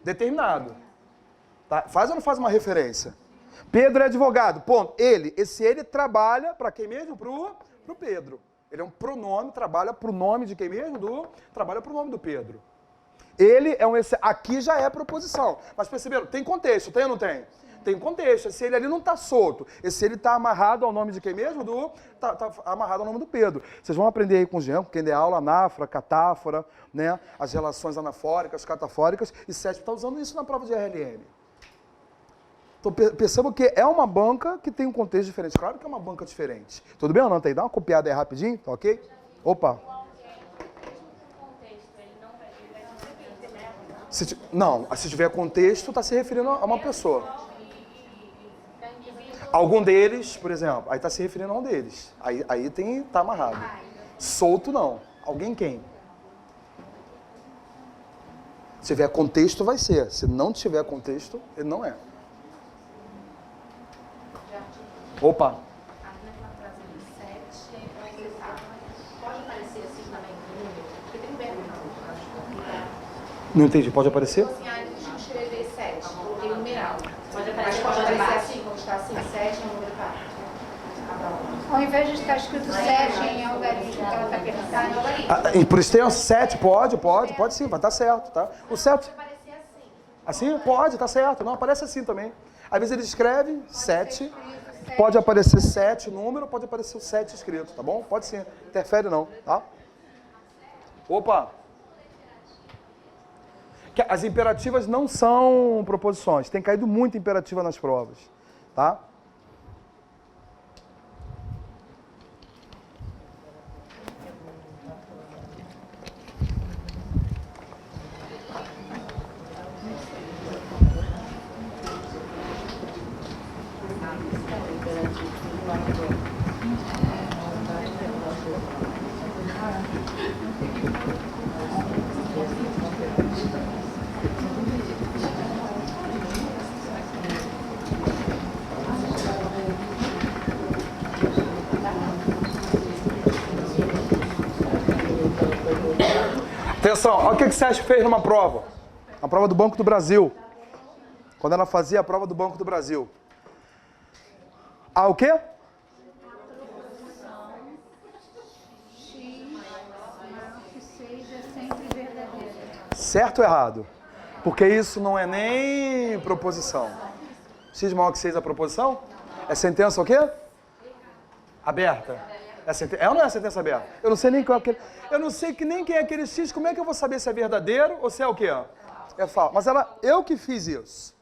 Determinado. Tá? Faz ou não faz uma referência? Pedro é advogado, ponto. Esse ele trabalha para quem mesmo? Pro Pedro. Ele é um pronome, trabalha para o nome de quem mesmo? Trabalha para o nome do Pedro. Ele é um... Aqui já é proposição. Mas perceberam? Tem contexto, tem ou não tem? Tem contexto. Esse ele ali não está solto. Esse ele está amarrado ao nome de quem mesmo? Tá amarrado ao nome do Pedro. Vocês vão aprender aí com o Jean, quem der aula, anáfora, catáfora, né? As relações anafóricas, catafóricas. E CESP está usando isso na prova de RLM. Então perceba que é uma banca que tem um contexto diferente. Claro que é uma banca diferente. Tudo bem ou não? Tem? Dá uma copiada aí rapidinho, tá ok? Opa. Não, se tiver contexto, está se referindo a uma pessoa. Algum deles, por exemplo, aí está se referindo a um deles. Aí tá amarrado. Solto não. Alguém quem? Se tiver contexto, vai ser. Se não tiver contexto, ele não é. Opa! Não entendi, pode aparecer? Escrever 7, coloquei numeral. Pode aparecer assim, como está assim, 7 é um número par. Ao invés de estar escrito 7 em algarismo, que ela está perguntando, E por extenso, 7, pode sim, vai estar certo, tá? O 7. Pode aparecer assim. Assim? Pode, tá certo. Não, aparece assim também. Às vezes ele escreve 7, pode aparecer 7 número, pode aparecer o 7 escrito, tá bom? Pode sim, interfere não, tá? Opa! As imperativas não são proposições, tem caído muito imperativa nas provas, tá? Atenção, olha o que o Sérgio fez numa prova. Na prova do Banco do Brasil. Quando ela fazia a prova do Banco do Brasil. O quê? X maior que 6 é sempre verdadeira. Certo ou errado? Porque isso não é nem proposição. X maior que 6 é proposição? É sentença o quê? Aberta. É ou não é sentença aberta? Eu não sei nem qual é aquele. Eu não sei nem quem é aquele X, como é que eu vou saber se é verdadeiro ou se é o quê? É falso. Mas eu que fiz isso.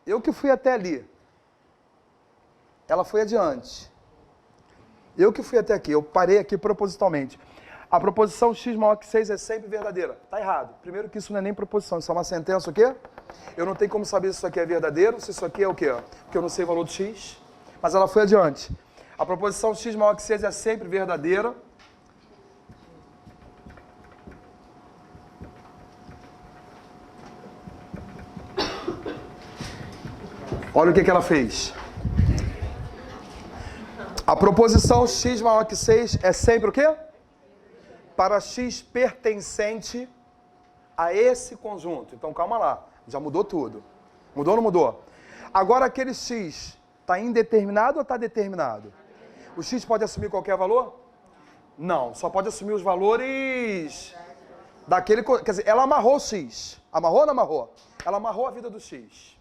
Eu que fui até ali. Ela foi adiante. Eu que fui até aqui. Eu parei aqui propositalmente. A proposição X maior que 6 é sempre verdadeira. Tá errado. Primeiro que isso não é nem proposição, isso é uma sentença o quê? Eu não tenho como saber se isso aqui é verdadeiro, se isso aqui é o quê? Porque eu não sei o valor do X. Mas ela foi adiante. A proposição X maior que 6 é sempre verdadeira. Olha o que ela fez. A proposição X maior que 6 é sempre o quê? Para X pertencente a esse conjunto. Então, calma lá. Já mudou tudo. Mudou ou não mudou? Agora, aquele X está indeterminado ou está determinado? O X pode assumir qualquer valor? Não. Só pode assumir os valores daquele... Quer dizer, ela amarrou o X. Amarrou ou não amarrou? Ela amarrou a vida do X.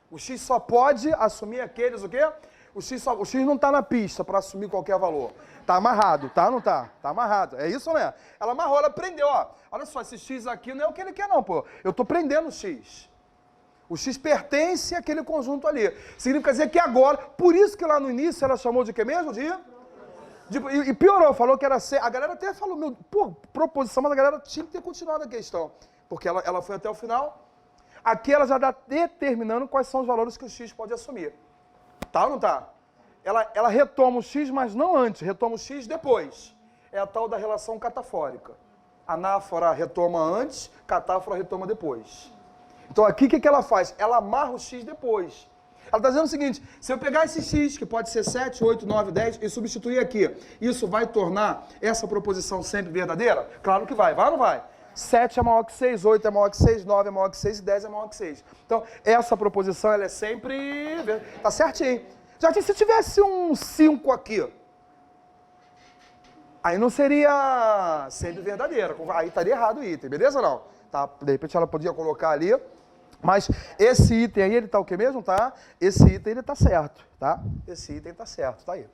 O X só pode assumir aqueles, o quê? O X não está na pista para assumir qualquer valor. Está amarrado, tá ou não está? Está amarrado. É isso ou não é? Ela amarrou, ela prendeu, ó. Olha só, esse X aqui não é o que ele quer não, pô. Eu estou prendendo o X. O X pertence àquele conjunto ali. Significa dizer que agora, por isso que lá no início ela chamou de quê mesmo? E piorou, falou que era... A galera até falou, proposição, mas a galera tinha que ter continuado a questão. Porque ela foi até o final. Aqui ela já está determinando quais são os valores que o X pode assumir. Tá ou não tá? Ela retoma o X, mas não antes, retoma o X depois. É a tal da relação catafórica. Anáfora retoma antes, catáfora retoma depois. Então aqui o que ela faz? Ela amarra o X depois. Ela está dizendo o seguinte, se eu pegar esse X, que pode ser 7, 8, 9, 10, e substituir aqui, isso vai tornar essa proposição sempre verdadeira? Claro que vai. Vai ou não vai? 7 é maior que 6, 8 é maior que 6, 9 é maior que 6 e 10 é maior que 6. Então, essa proposição, ela é sempre... Tá certinho. Já que se tivesse um 5 aqui, aí não seria sempre verdadeira. Aí estaria errado o item, beleza ou não? Tá? De repente ela podia colocar ali, mas esse item aí, ele tá o que mesmo? Tá? Esse item, ele tá certo, tá? Esse item tá certo, tá aí.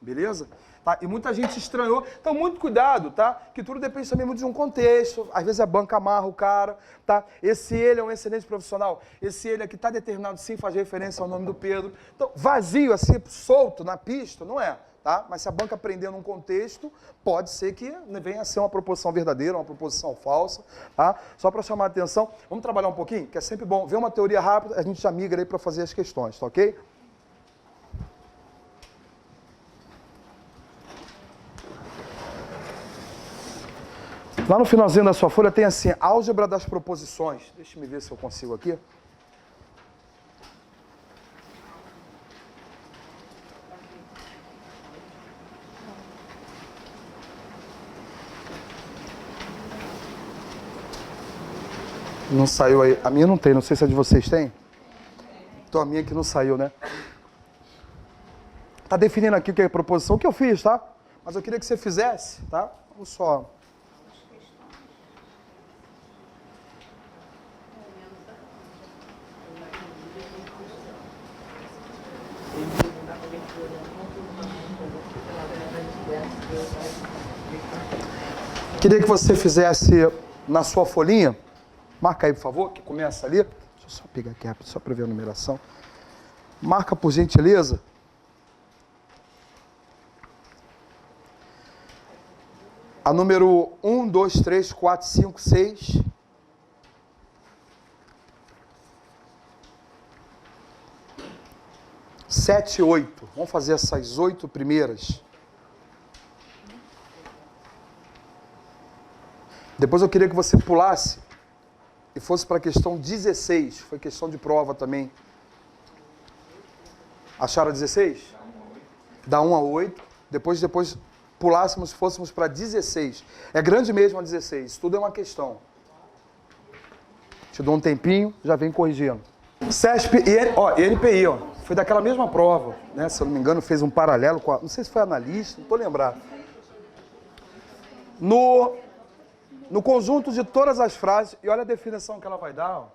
Beleza? Tá? E muita gente estranhou. Então, muito cuidado, tá? Que tudo depende também muito de um contexto. Às vezes a banca amarra o cara, tá? Esse ele é um excelente profissional. Esse ele aqui está determinado sim, faz referência ao nome do Pedro. Então, vazio, assim, solto na pista, não é. tá? Mas se a banca prender num contexto, pode ser que venha a ser uma proposição verdadeira, uma proposição falsa, tá? Só para chamar a atenção, vamos trabalhar um pouquinho, que é sempre bom ver uma teoria rápida, a gente já migra aí para fazer as questões, tá ok? Lá no finalzinho da sua folha tem assim, álgebra das proposições. Deixa eu ver se eu consigo aqui. Não saiu aí. A minha não tem, não sei se a de vocês tem. Então a minha que não saiu, né? Tá definindo aqui o que é proposição, o que eu fiz, tá? Mas eu queria que você fizesse, tá? Vamos só. Queria que você fizesse na sua folhinha, marca aí, por favor, que começa ali. Deixa eu só pegar aqui rápido, só para ver a numeração. Marca, por gentileza. A número 1, 2, 3, 4, 5, 6. Sete e 8. Vamos fazer essas 8 primeiras. Depois eu queria que você pulasse e fosse para a questão 16. Foi questão de prova também. Acharam a 16? Da 1 a 8. Depois pulássemos e fôssemos para 16. É grande mesmo a 16. Isso tudo é uma questão. Te dou um tempinho, já vem corrigindo. CESP e NPI, ó. Foi daquela mesma prova, né? Se eu não me engano, fez um paralelo com a... Não sei se foi analista, não estou lembrado. No conjunto de todas as frases, e olha a definição que ela vai dar, ó,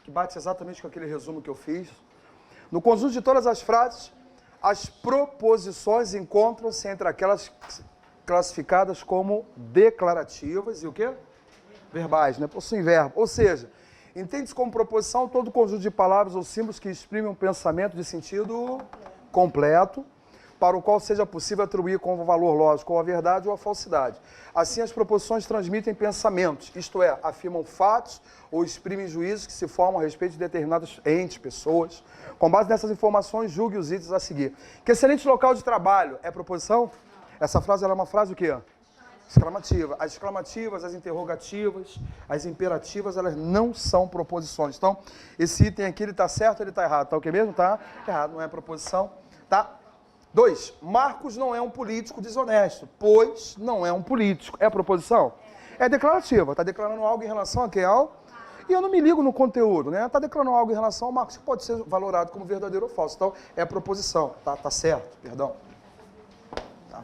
que bate exatamente com aquele resumo que eu fiz. No conjunto de todas as frases, as proposições encontram-se entre aquelas classificadas como declarativas e o quê? Verbais, né? Possuem verbo. Ou seja, entende-se como proposição todo conjunto de palavras ou símbolos que exprimem um pensamento de sentido completo, para o qual seja possível atribuir como valor lógico ou a verdade ou a falsidade. Assim, as proposições transmitem pensamentos, isto é, afirmam fatos ou exprimem juízos que se formam a respeito de determinados entes, pessoas. Com base nessas informações, julgue os itens a seguir. Que excelente local de trabalho é proposição? Essa frase era uma frase o quê? Exclamativa. As exclamativas, as interrogativas, as imperativas, elas não são proposições. Então, esse item aqui, ele está certo ou ele está errado? Está o quê mesmo? Está errado, não é proposição. Tá? 2. Marcos não é um político desonesto, pois não é um político. É proposição? É declarativa. Está declarando algo em relação a quem? E eu não me ligo no conteúdo, né? Está declarando algo em relação ao Marcos, que pode ser valorado como verdadeiro ou falso. Então, é proposição. Tá certo, perdão. Tá.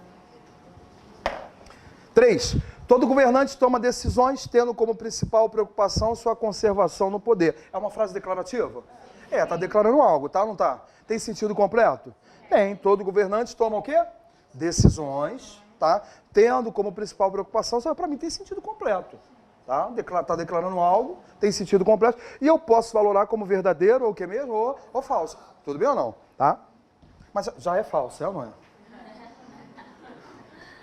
3. Todo governante toma decisões tendo como principal preocupação sua conservação no poder. É uma frase declarativa? Está declarando algo, tá ou não tá? Tem sentido completo? Tem. Todo governante toma o quê? Decisões, tá? Tendo como principal preocupação, para mim tem sentido completo. Tá? Tá declarando algo, tem sentido completo, e eu posso valorar como verdadeiro, ou o que mesmo, ou falso. Tudo bem ou não? Tá? Mas já é falso, é ou não é?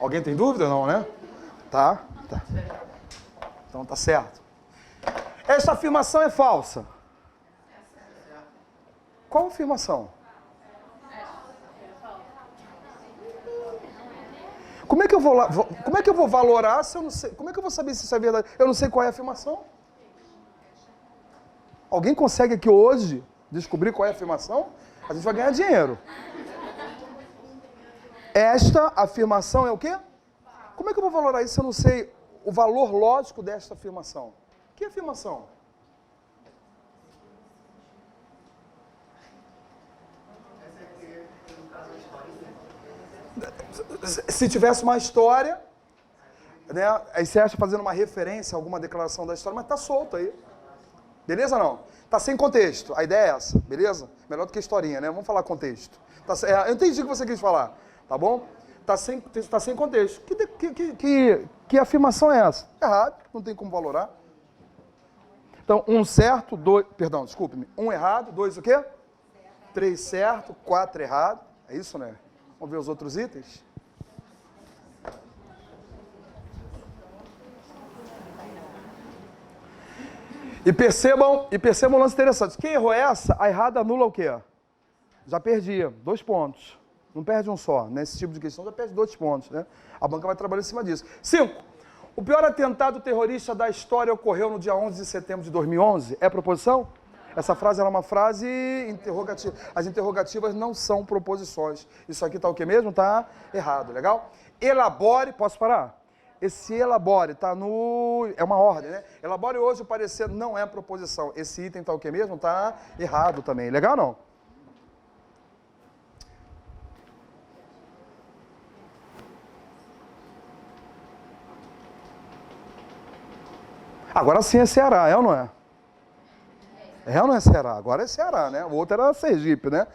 Alguém tem dúvida? Não, né? Tá? Então tá certo. Essa afirmação é falsa. Qual afirmação? Como é que eu vou valorar se eu não sei? Como é que eu vou saber se isso é verdade? Eu não sei qual é a afirmação. Alguém consegue aqui hoje descobrir qual é a afirmação? A gente vai ganhar dinheiro. Esta afirmação é o quê? Como é que eu vou valorar isso se eu não sei o valor lógico desta afirmação? Que afirmação? Se tivesse uma história, né, aí você acha fazendo uma referência a alguma declaração da história, mas tá solto aí. Beleza ou não? Tá sem contexto. A ideia é essa, beleza? Melhor do que historinha, né? Vamos falar contexto. Eu entendi o que você quis falar, tá bom? Tá sem contexto. Que afirmação é essa? Errado, não tem como valorar. Então, um certo, um errado, 2 o quê? 3 certo, 4 errado. É isso, né? Vamos ver os outros itens? E percebam um lance interessante. Quem errou essa, a errada anula o quê? Já perdia, 2 pontos. Não perde um só. Nesse tipo de questão já perde 2 pontos, né? A banca vai trabalhar em cima disso. 5. O pior atentado terrorista da história ocorreu no dia 11 de setembro de 2011. É proposição? Essa frase era uma frase interrogativa. As interrogativas não são proposições. Isso aqui tá o quê mesmo? Tá errado, legal? Elabore, posso parar? Esse elabore tá no... é uma ordem, né? Elabore hoje o parecer não é proposição. Esse item tá o quê mesmo? Tá errado também. Legal ou não? Agora sim é Ceará, é ou não é? É ou não é Ceará? Agora é Ceará, né? O outro era Sergipe, né?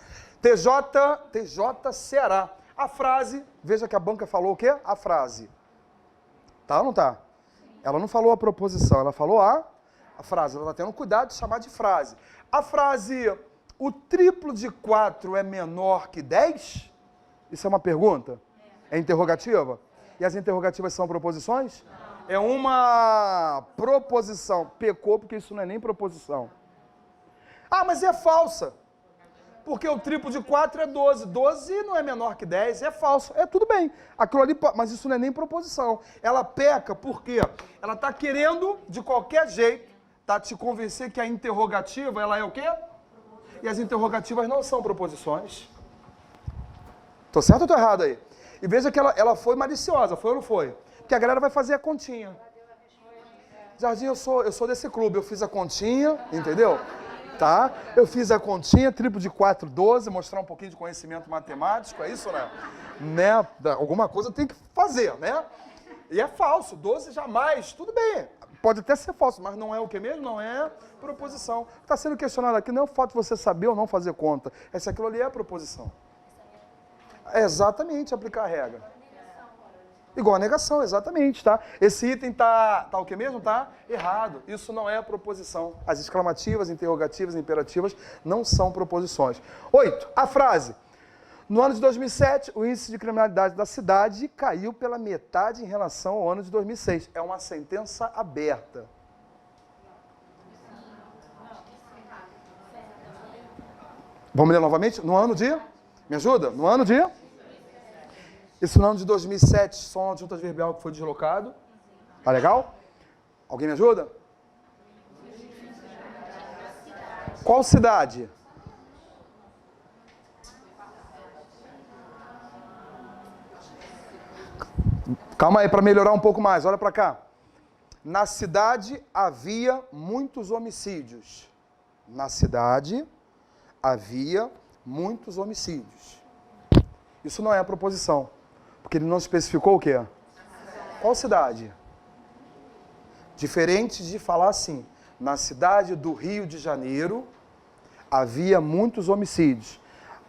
TJ Ceará. A frase, veja que a banca falou o quê? A frase. Tá ou não tá? Ela não falou a proposição, ela falou a frase. Ela está tendo cuidado de chamar de frase. A frase, o triplo de 4 é menor que 10? Isso é uma pergunta? É interrogativa? E as interrogativas são proposições? Não. É uma proposição. Pecou porque isso não é nem proposição. Ah, mas é falsa. Porque o triplo de 4 é 12. 12 não é menor que 10, é falso. É tudo bem. Aquilo ali, mas isso não é nem proposição. Ela peca porque ela está querendo, de qualquer jeito, tá, te convencer que a interrogativa, ela é o quê? E as interrogativas não são proposições. Tô certo ou tô errado aí? E veja que ela foi maliciosa, foi ou não foi? Porque a galera vai fazer a continha. Jardim, eu sou desse clube, eu fiz a continha, entendeu? Tá? Eu fiz a continha, triplo de 4, 12, mostrar um pouquinho de conhecimento matemático, é isso, né? Alguma coisa tem que fazer, né? E é falso, 12 jamais, tudo bem. Pode até ser falso, mas não é o que mesmo? Não é proposição. Está sendo questionado aqui, não é o fato de você saber ou não fazer conta. É se aquilo ali é proposição. É exatamente aplicar a regra. Igual a negação, exatamente, tá? Esse item tá o que mesmo? Tá errado. Isso não é proposição. As exclamativas, interrogativas, imperativas não são proposições. 8. A frase. No ano de 2007, o índice de criminalidade da cidade caiu pela metade em relação ao ano de 2006. É uma sentença aberta. Vamos ler novamente? No ano de... Me ajuda? No ano de... Isso no ano de 2007, só uma junta verbal que foi deslocado. Tá legal? Alguém me ajuda? Qual cidade? Calma aí, para melhorar um pouco mais, olha para cá. Na cidade havia muitos homicídios. Na cidade havia muitos homicídios. Isso não é a proposição. Porque ele não especificou o quê? Qual cidade? Diferente de falar assim, na cidade do Rio de Janeiro havia muitos homicídios.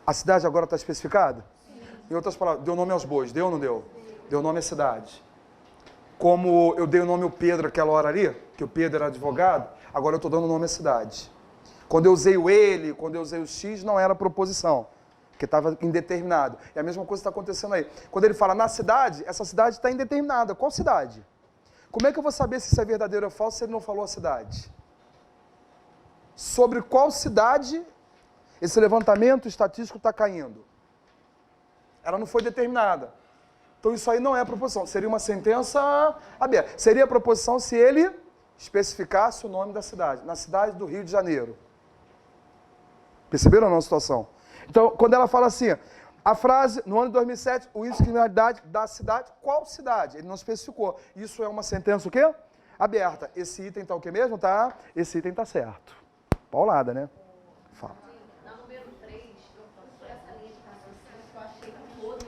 A cidade agora está especificada? Sim. Em outras palavras, deu nome aos bois, deu ou não deu? Deu nome à cidade. Como eu dei o nome ao Pedro aquela hora ali, que o Pedro era advogado, agora eu estou dando o nome à cidade. Quando eu usei o ele, quando eu usei o X, não era proposição. Porque estava indeterminado. E a mesma coisa está acontecendo aí. Quando ele fala na cidade, essa cidade está indeterminada. Qual cidade? Como é que eu vou saber se isso é verdadeiro ou falso se ele não falou a cidade? Sobre qual cidade esse levantamento estatístico está caindo? Ela não foi determinada. Então isso aí não é proposição. Seria uma sentença aberta. Seria a proposição se ele especificasse o nome da cidade. Na cidade do Rio de Janeiro. Perceberam a nossa situação? Então, quando ela fala assim, a frase, no ano de 2007, o índice de criminalidade da cidade, qual cidade? Ele não especificou. Isso é uma sentença o quê? Aberta. Esse item está o quê mesmo? Tá? Esse item está certo. Paulada, né? Fala. Na número 3, essa linha de raciocínio que eu achei que todo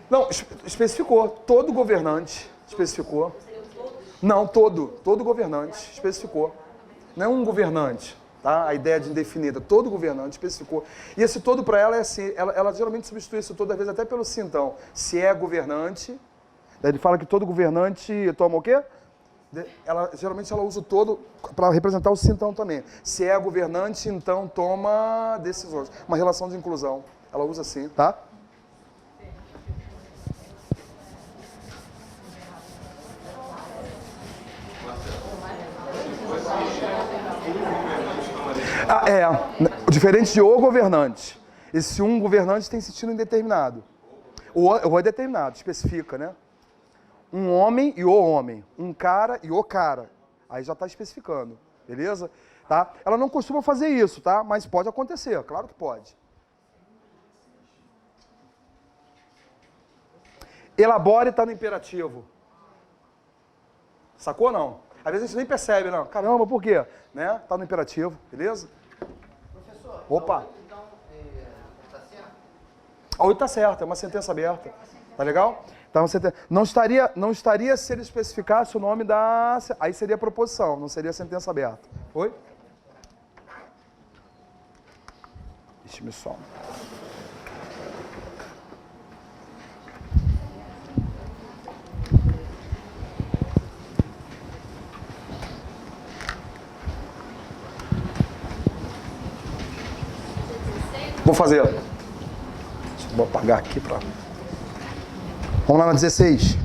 Não, não especificou. Todo governante especificou. Não, todo governante especificou. Não é um governante. Tá? A ideia de indefinida, todo governante especificou. E esse todo para ela é assim, ela geralmente substitui esse todo, às vezes até pelo sim, então. Se é governante, daí ele fala que todo governante toma o quê? Geralmente ela usa o todo para representar o sim, então também. Se é governante, então toma decisões. Uma relação de inclusão. Ela usa assim, tá? Diferente de o governante. Esse um governante tem sentido indeterminado. O é determinado, especifica, né? Um homem e o homem. Um cara e o cara. Aí já está especificando, beleza? Tá? Ela não costuma fazer isso, tá? Mas pode acontecer, claro que pode. Elabore está no imperativo. Sacou ou não? Às vezes a gente nem percebe, não. Caramba, por quê? Né? Tá no imperativo, beleza? Professor, Opa. então, tá certo? A 8 tá certo, é uma sentença aberta. Tá legal? Então, não estaria se ele especificasse o nome da... Aí seria proposição, não seria sentença aberta. Oi? Deixa-me só. Vou fazer. Vou apagar aqui para... Vamos lá na 16.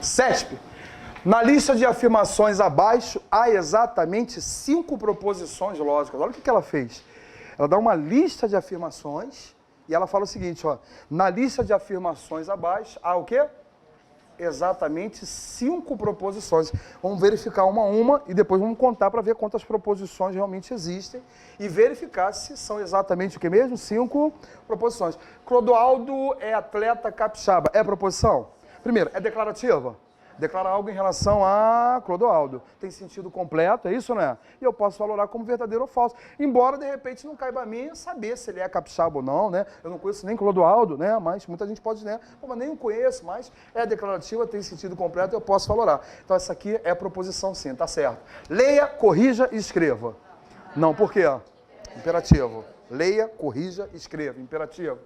CESP. Na lista de afirmações abaixo, há exatamente 5 proposições lógicas. Olha o que ela fez. Ela dá uma lista de afirmações e ela fala o seguinte, ó. Na lista de afirmações abaixo, há o quê? Exatamente 5 proposições. Vamos verificar uma a uma e depois vamos contar para ver quantas proposições realmente existem e verificar se são exatamente o que mesmo? 5 proposições. Clodoaldo é atleta capixaba. É proposição? Primeiro, é declarativa? Declara algo em relação a Clodoaldo. Tem sentido completo, é isso, né? E eu posso valorar como verdadeiro ou falso. Embora, de repente, não caiba a mim saber se ele é capixaba ou não, né? Eu não conheço nem Clodoaldo, né? Mas muita gente pode, né? Mas nem o conheço, mas é declarativa, tem sentido completo, eu posso valorar. Então, essa aqui é proposição sim, tá certo. Leia, corrija e escreva. Não, por quê? Imperativo. Leia, corrija e escreva. Imperativo.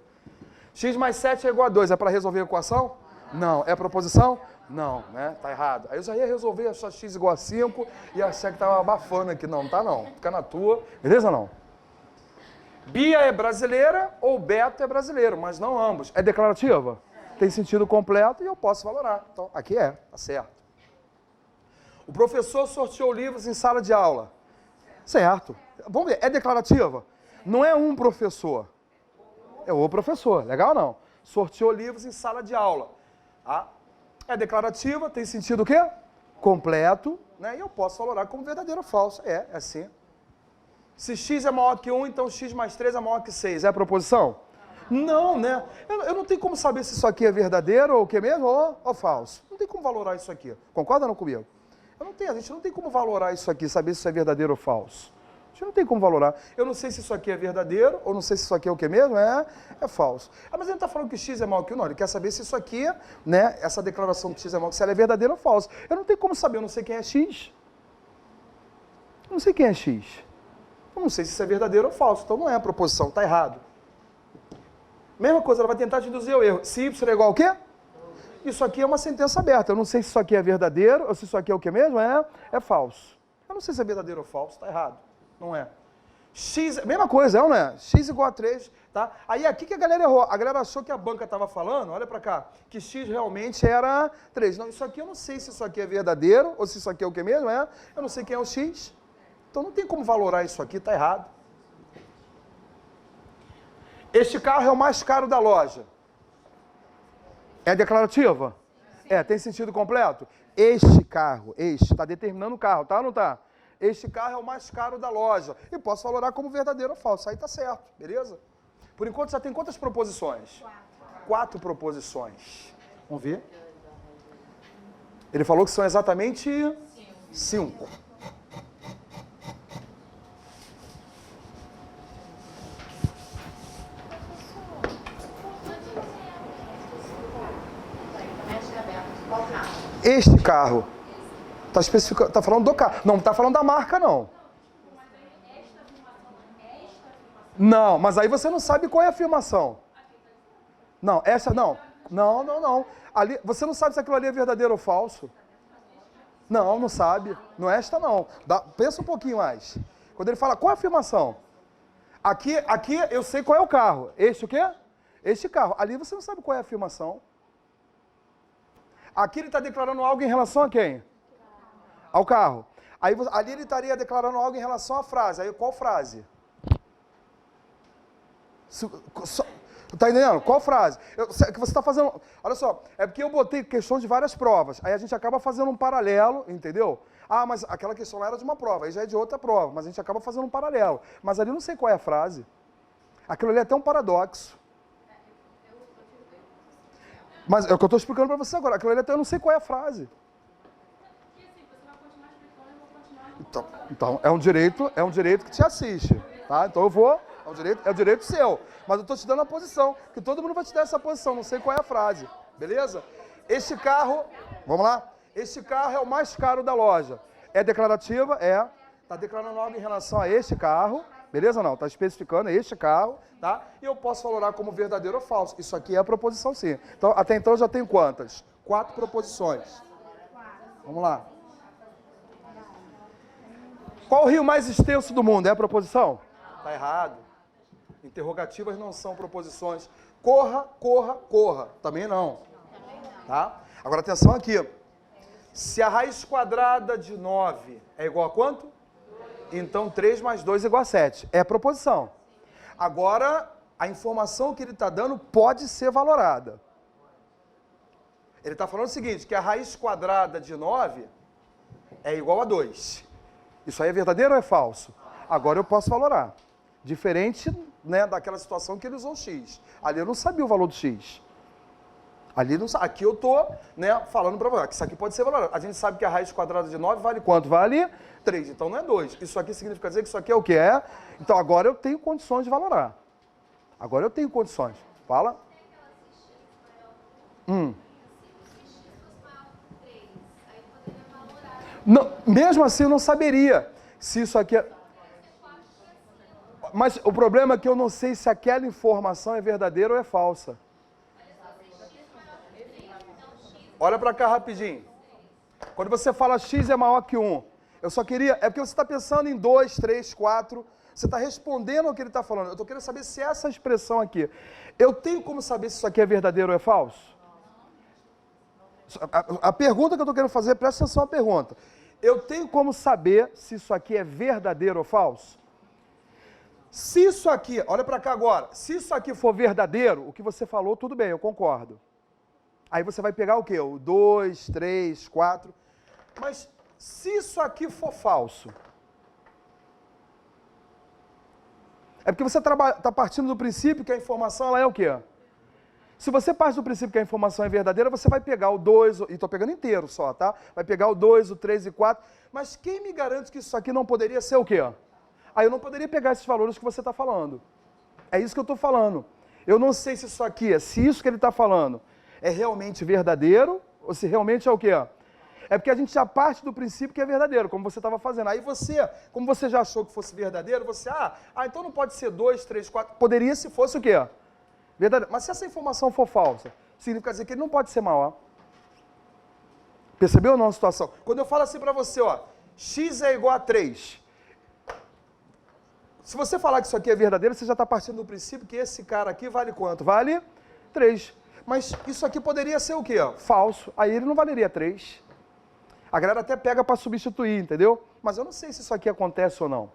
X mais 7 é igual a 2. É para resolver a equação? Não. É proposição? Não, né? Tá errado. Aí eu já ia resolver achar x igual a 5 e achar que tava abafando aqui. Não, tá não. Fica na tua. Beleza ou não? Bia é brasileira ou Beto é brasileiro, mas não ambos. É declarativa? Tem sentido completo e eu posso valorar. Então, aqui é. Tá certo. O professor sorteou livros em sala de aula. Certo. Vamos ver. É declarativa? Não é um professor. É o professor. Legal ou não? Sorteou livros em sala de aula. Ah, é declarativa, tem sentido o quê? Completo, né? E eu posso valorar como verdadeiro ou falso. É assim. Se x é maior que 1, então x mais 3 é maior que 6. É a proposição? Não, né? Eu não tenho como saber se isso aqui é verdadeiro ou o que mesmo, ou falso. Não tem como valorar isso aqui. Concorda ou não comigo? A gente não tem como valorar isso aqui, saber se isso é verdadeiro ou falso. A gente não tem como valorar. Eu não sei se isso aqui é verdadeiro, ou não sei se isso aqui é o que mesmo, é falso. Ah, mas ele está falando que x é maior que 1, não. Ele quer saber se isso aqui, né, essa declaração de x é maior que 1, se ela é verdadeira ou falsa. Eu não tenho como saber, eu não sei quem é x. Eu não sei quem é x. Eu não sei se isso é verdadeiro ou falso, então não é a proposição, está errado. Mesma coisa, ela vai tentar te induzir ao erro. Se y é igual ao quê? Isso aqui é uma sentença aberta. Eu não sei se isso aqui é verdadeiro, ou se isso aqui é o que mesmo, é falso. Eu não sei se é verdadeiro ou falso, está errado. Não é. X, mesma coisa, não é? X igual a 3, tá? Aí aqui que a galera errou. A galera achou que a banca estava falando, olha pra cá, que X realmente era 3. Não, isso aqui eu não sei se isso aqui é verdadeiro, ou se isso aqui é o que mesmo, Eu não sei quem é o X. Então não tem como valorar isso aqui, tá errado. Este carro é o mais caro da loja. É declarativa? Tem sentido completo? Este carro, está determinando o carro, tá ou não tá? Este carro é o mais caro da loja. E posso valorar como verdadeiro ou falso. Aí tá certo, beleza? Por enquanto já tem quantas proposições? 4 proposições. Vamos ver. Ele falou que são exatamente 5. Este carro. Está especificando, está falando do carro. Não está falando da marca, não. Não, mas aí você não sabe qual é a afirmação. Não, essa não. Não. Ali, você não sabe se aquilo ali é verdadeiro ou falso. Não, não sabe. Não é esta, não. Pensa um pouquinho mais. Quando ele fala, qual é a afirmação? Aqui eu sei qual é o carro. Este o quê? Este carro. Ali você não sabe qual é a afirmação. Aqui ele está declarando algo em relação a quem? Ao carro. Ali ele estaria declarando algo em relação à frase. Aí qual frase? Tá entendendo? Qual frase? Que você está fazendo. Olha só, é porque eu botei questões de várias provas. Aí a gente acaba fazendo um paralelo, entendeu? Ah, mas aquela questão lá era de uma prova, aí já é de outra prova, mas a gente acaba fazendo um paralelo. Mas ali eu não sei qual é a frase. Aquilo ali é até um paradoxo. Mas é o que eu estou explicando para você agora. Aquilo ali até eu não sei qual é a frase. Então é um direito que te assiste, tá? Então eu vou, é um direito seu, mas eu estou te dando a posição, que todo mundo vai te dar essa posição, não sei qual é a frase, beleza? Este carro, vamos lá? Este carro é o mais caro da loja. É declarativa? É. Está declarando algo em relação a este carro, beleza? Não, está especificando este carro, tá? E eu posso valorar como verdadeiro ou falso. Isso aqui é a proposição sim. Então, até então eu já tenho quantas? 4 proposições. Vamos lá. Qual o rio mais extenso do mundo? É a proposição? Está errado. Interrogativas não são proposições. Corra, corra, corra. Também não. Tá? Agora atenção aqui. Se a raiz quadrada de 9 é igual a quanto? Então 3 mais 2 é igual a 7. É a proposição. Agora, a informação que ele está dando pode ser valorada. Ele está falando o seguinte, que a raiz quadrada de 9 é igual a 2. Isso aí é verdadeiro ou é falso? Agora eu posso valorar. Diferente, né, daquela situação que ele usou x. Ali eu não sabia o valor do x. Aqui eu estou, né, falando para você que isso aqui pode ser valorado. A gente sabe que a raiz quadrada de 9 vale quanto? Vale 3, então não é 2. Isso aqui significa dizer que isso aqui é o que é. Então agora eu tenho condições de valorar. Agora eu tenho condições. Fala. Não, mesmo assim eu não saberia se isso aqui é... Mas o problema é que eu não sei se aquela informação é verdadeira ou é falsa. Olha para cá rapidinho. Quando você fala x é maior que 1, eu só queria... É porque você está pensando em 2, 3, 4. Você está respondendo ao que ele está falando. Eu estou querendo saber se essa expressão aqui... Eu tenho como saber se isso aqui é verdadeiro ou é falso? A pergunta que eu estou querendo fazer, presta atenção à pergunta. Eu tenho como saber se isso aqui é verdadeiro ou falso? Se isso aqui... Olha para cá agora. Se isso aqui for verdadeiro, o que você falou, tudo bem, eu concordo. Aí você vai pegar o quê? O 2, 3, 4. Mas se isso aqui for falso, é porque você está partindo do princípio que a informação ela é o quê? Se você parte do princípio que a informação é verdadeira, você vai pegar o 2, e estou pegando inteiro só, tá? Vai pegar o 2, o 3 e 4. Mas quem me garante que isso aqui não poderia ser o quê? Aí eu não poderia pegar esses valores que você está falando. É isso que eu estou falando. Eu não sei se isso aqui, se isso que ele está falando é realmente verdadeiro, ou se realmente é o quê? É porque a gente já parte do princípio que é verdadeiro, como você estava fazendo. Aí você, como você já achou que fosse verdadeiro, você, então não pode ser 2, 3, 4. Poderia se fosse o quê? Verdadeiro. Mas se essa informação for falsa, significa dizer que ele não pode ser maior. Percebeu ou não a situação? Quando eu falo assim para você, x é igual a 3. Se você falar que isso aqui é verdadeiro, você já está partindo do princípio que esse cara aqui vale quanto? Vale 3. Mas isso aqui poderia ser o quê? Falso. Aí ele não valeria 3. A galera até pega para substituir, entendeu? Mas eu não sei se isso aqui acontece ou não.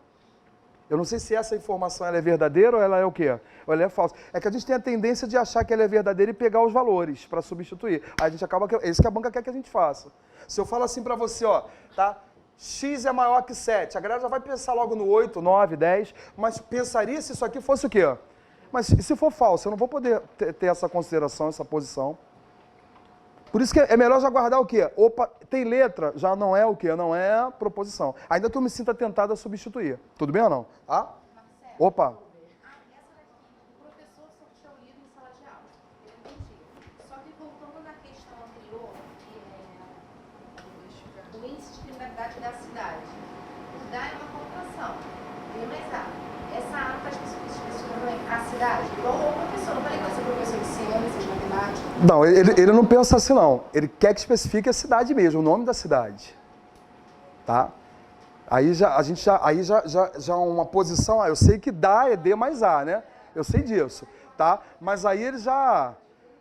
Eu não sei se essa informação ela é verdadeira ou ela é o quê? Ou ela é falsa. É que a gente tem a tendência de achar que ela é verdadeira e pegar os valores para substituir. Aí a gente acaba... É isso que a banca quer que a gente faça. Se eu falo assim para você, tá? X é maior que 7. A galera já vai pensar logo no 8, 9, 10. Mas pensaria se isso aqui fosse o quê? Mas se for falso, eu não vou poder ter essa consideração, essa posição. Por isso que é melhor já guardar o quê? Opa, tem letra, já não é o quê? Não é proposição. Ainda que eu me sinta tentado a substituir. Tudo bem ou não? Marcelo, Opa. essa daqui, o professor sorteou o livro em sala de aula. Eu entendi. Só que voltando na questão anterior, que é o índice de criminalidade da cidade. O DA é uma computação. Beleza? Essa A está especificando a cidade. Igual o professor, não falei que vai ser professor de ciências, matemática. Não, ele não pensa assim não. Ele quer que especifique a cidade mesmo, o nome da cidade. tá? Aí já uma posição, eu sei que dá é D mais A, né? Eu sei disso, tá? Mas aí ele já,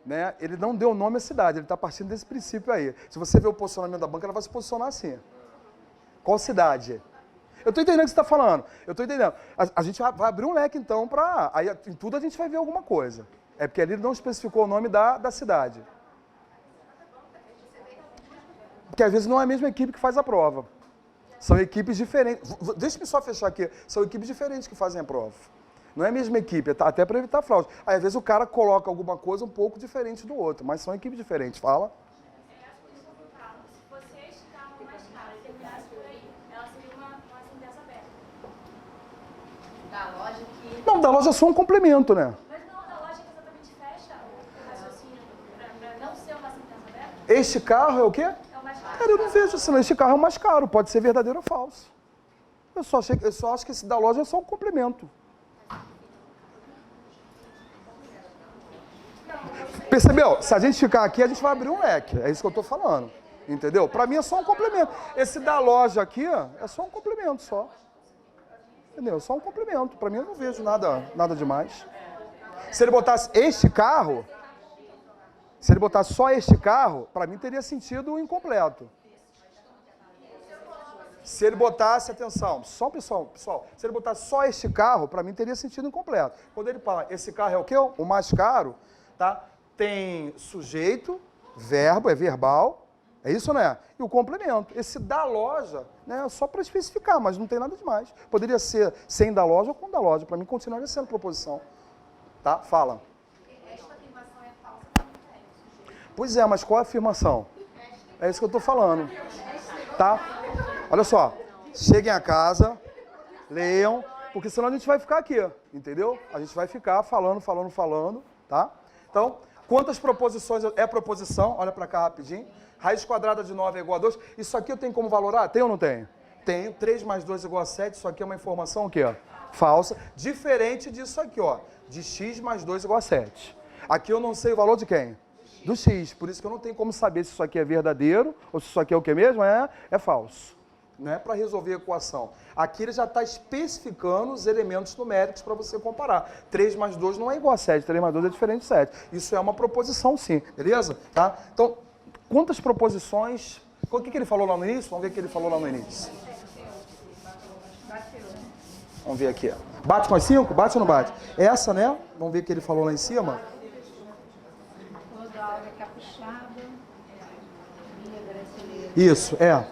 né? Ele não deu nome à cidade, ele está partindo desse princípio aí. Se você ver o posicionamento da banca, ela vai se posicionar assim. Qual cidade? Eu estou entendendo o que você está falando. Eu estou entendendo. A gente vai abrir um leque, então, para... Aí, em tudo a gente vai ver alguma coisa. É porque ali ele não especificou o nome da cidade. Porque, às vezes, não é a mesma equipe que faz a prova. São equipes diferentes. Deixa eu só fechar aqui. São equipes diferentes que fazem a prova. Não é a mesma equipe, até para evitar fraude. Aí, às vezes, o cara coloca alguma coisa um pouco diferente do outro, mas são equipes diferentes. Fala. Da loja que... Não, da loja é só um complemento, né? Mas não, da loja que exatamente fecha o raciocínio para não ser uma sentença aberta? Este carro é o quê? É o mais caro. Cara, eu não vejo assim, este carro é o mais caro, pode ser verdadeiro ou falso. Eu só acho que esse da loja é só um complemento. Percebeu? Se a gente ficar aqui, a gente vai abrir um leque. É isso que eu estou falando. Entendeu? Para mim é só um complemento. Esse da loja aqui é só um complemento só. Entendeu? Só um complemento. Para mim eu não vejo nada demais. Se ele botasse este carro, se ele botasse só este carro, para mim teria sentido incompleto. Se ele botasse, atenção, só pessoal, se ele botasse só este carro, para mim teria sentido incompleto. Quando ele fala, esse carro é o quê? O mais caro, tá? Tem sujeito, verbo, é verbal, é isso, né? E o complemento. Esse da loja, né, é só para especificar, mas não tem nada demais. Poderia ser sem da loja ou com da loja. Para mim, continuaria sendo proposição. Tá? Fala. Esta afirmação é falsa, Pois é, mas qual é a afirmação? É isso que eu estou falando. Tá? Olha só. Cheguem a casa, leiam, porque senão a gente vai ficar aqui, entendeu? A gente vai ficar falando, tá? Então, quantas proposições é proposição? Olha para cá rapidinho. Raiz quadrada de 9 é igual a 2. Isso aqui eu tenho como valorar? Tem ou não tem? Tenho. 3 mais 2 é igual a 7. Isso aqui é uma informação o quê? Falsa. Diferente disso aqui, ó. De x mais 2 é igual a 7. Aqui eu não sei o valor de quem? Do x. Por isso que eu não tenho como saber se isso aqui é verdadeiro ou se isso aqui é o que mesmo? É falso. Não é para resolver a equação. Aqui ele já está especificando os elementos numéricos para você comparar. 3 mais 2 não é igual a 7. 3 mais 2 é diferente de 7. Isso é uma proposição sim. Beleza? Tá? Então, quantas proposições... O que ele falou lá no início? Vamos ver o que ele falou lá no início. Vamos ver aqui. Bate com as 5? Bate ou não bate? Essa, né? Vamos ver o que ele falou lá em cima. Toda aula é caprichada. Isso, é.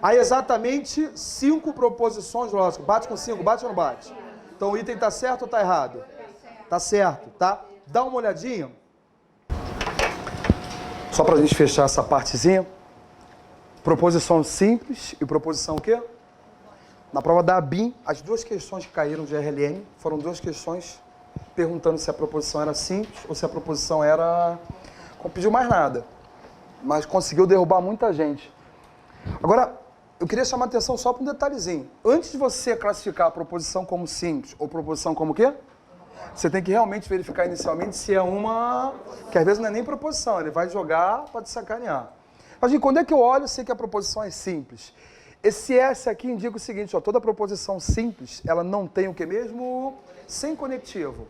Há exatamente 5 proposições lógicas. Bate com 5, bate ou não bate? Então o item está certo ou está errado? Está certo, tá? Dá uma olhadinha. Só para a gente fechar essa partezinha. Proposição simples e proposição o quê? Na prova da ABIN, as 2 questões que caíram de RLM foram 2 questões perguntando se a proposição era simples ou se a proposição era... Não pediu mais nada, mas conseguiu derrubar muita gente. Agora, eu queria chamar a atenção só para um detalhezinho. Antes de você classificar a proposição como simples ou proposição como o quê? Você tem que realmente verificar inicialmente se é uma... que às vezes não é nem proposição, ele vai jogar para te sacanear. Mas quando é que eu olho, eu sei que a proposição é simples. Esse S aqui indica o seguinte, ó, toda proposição simples, ela não tem o que mesmo? Sem conectivo.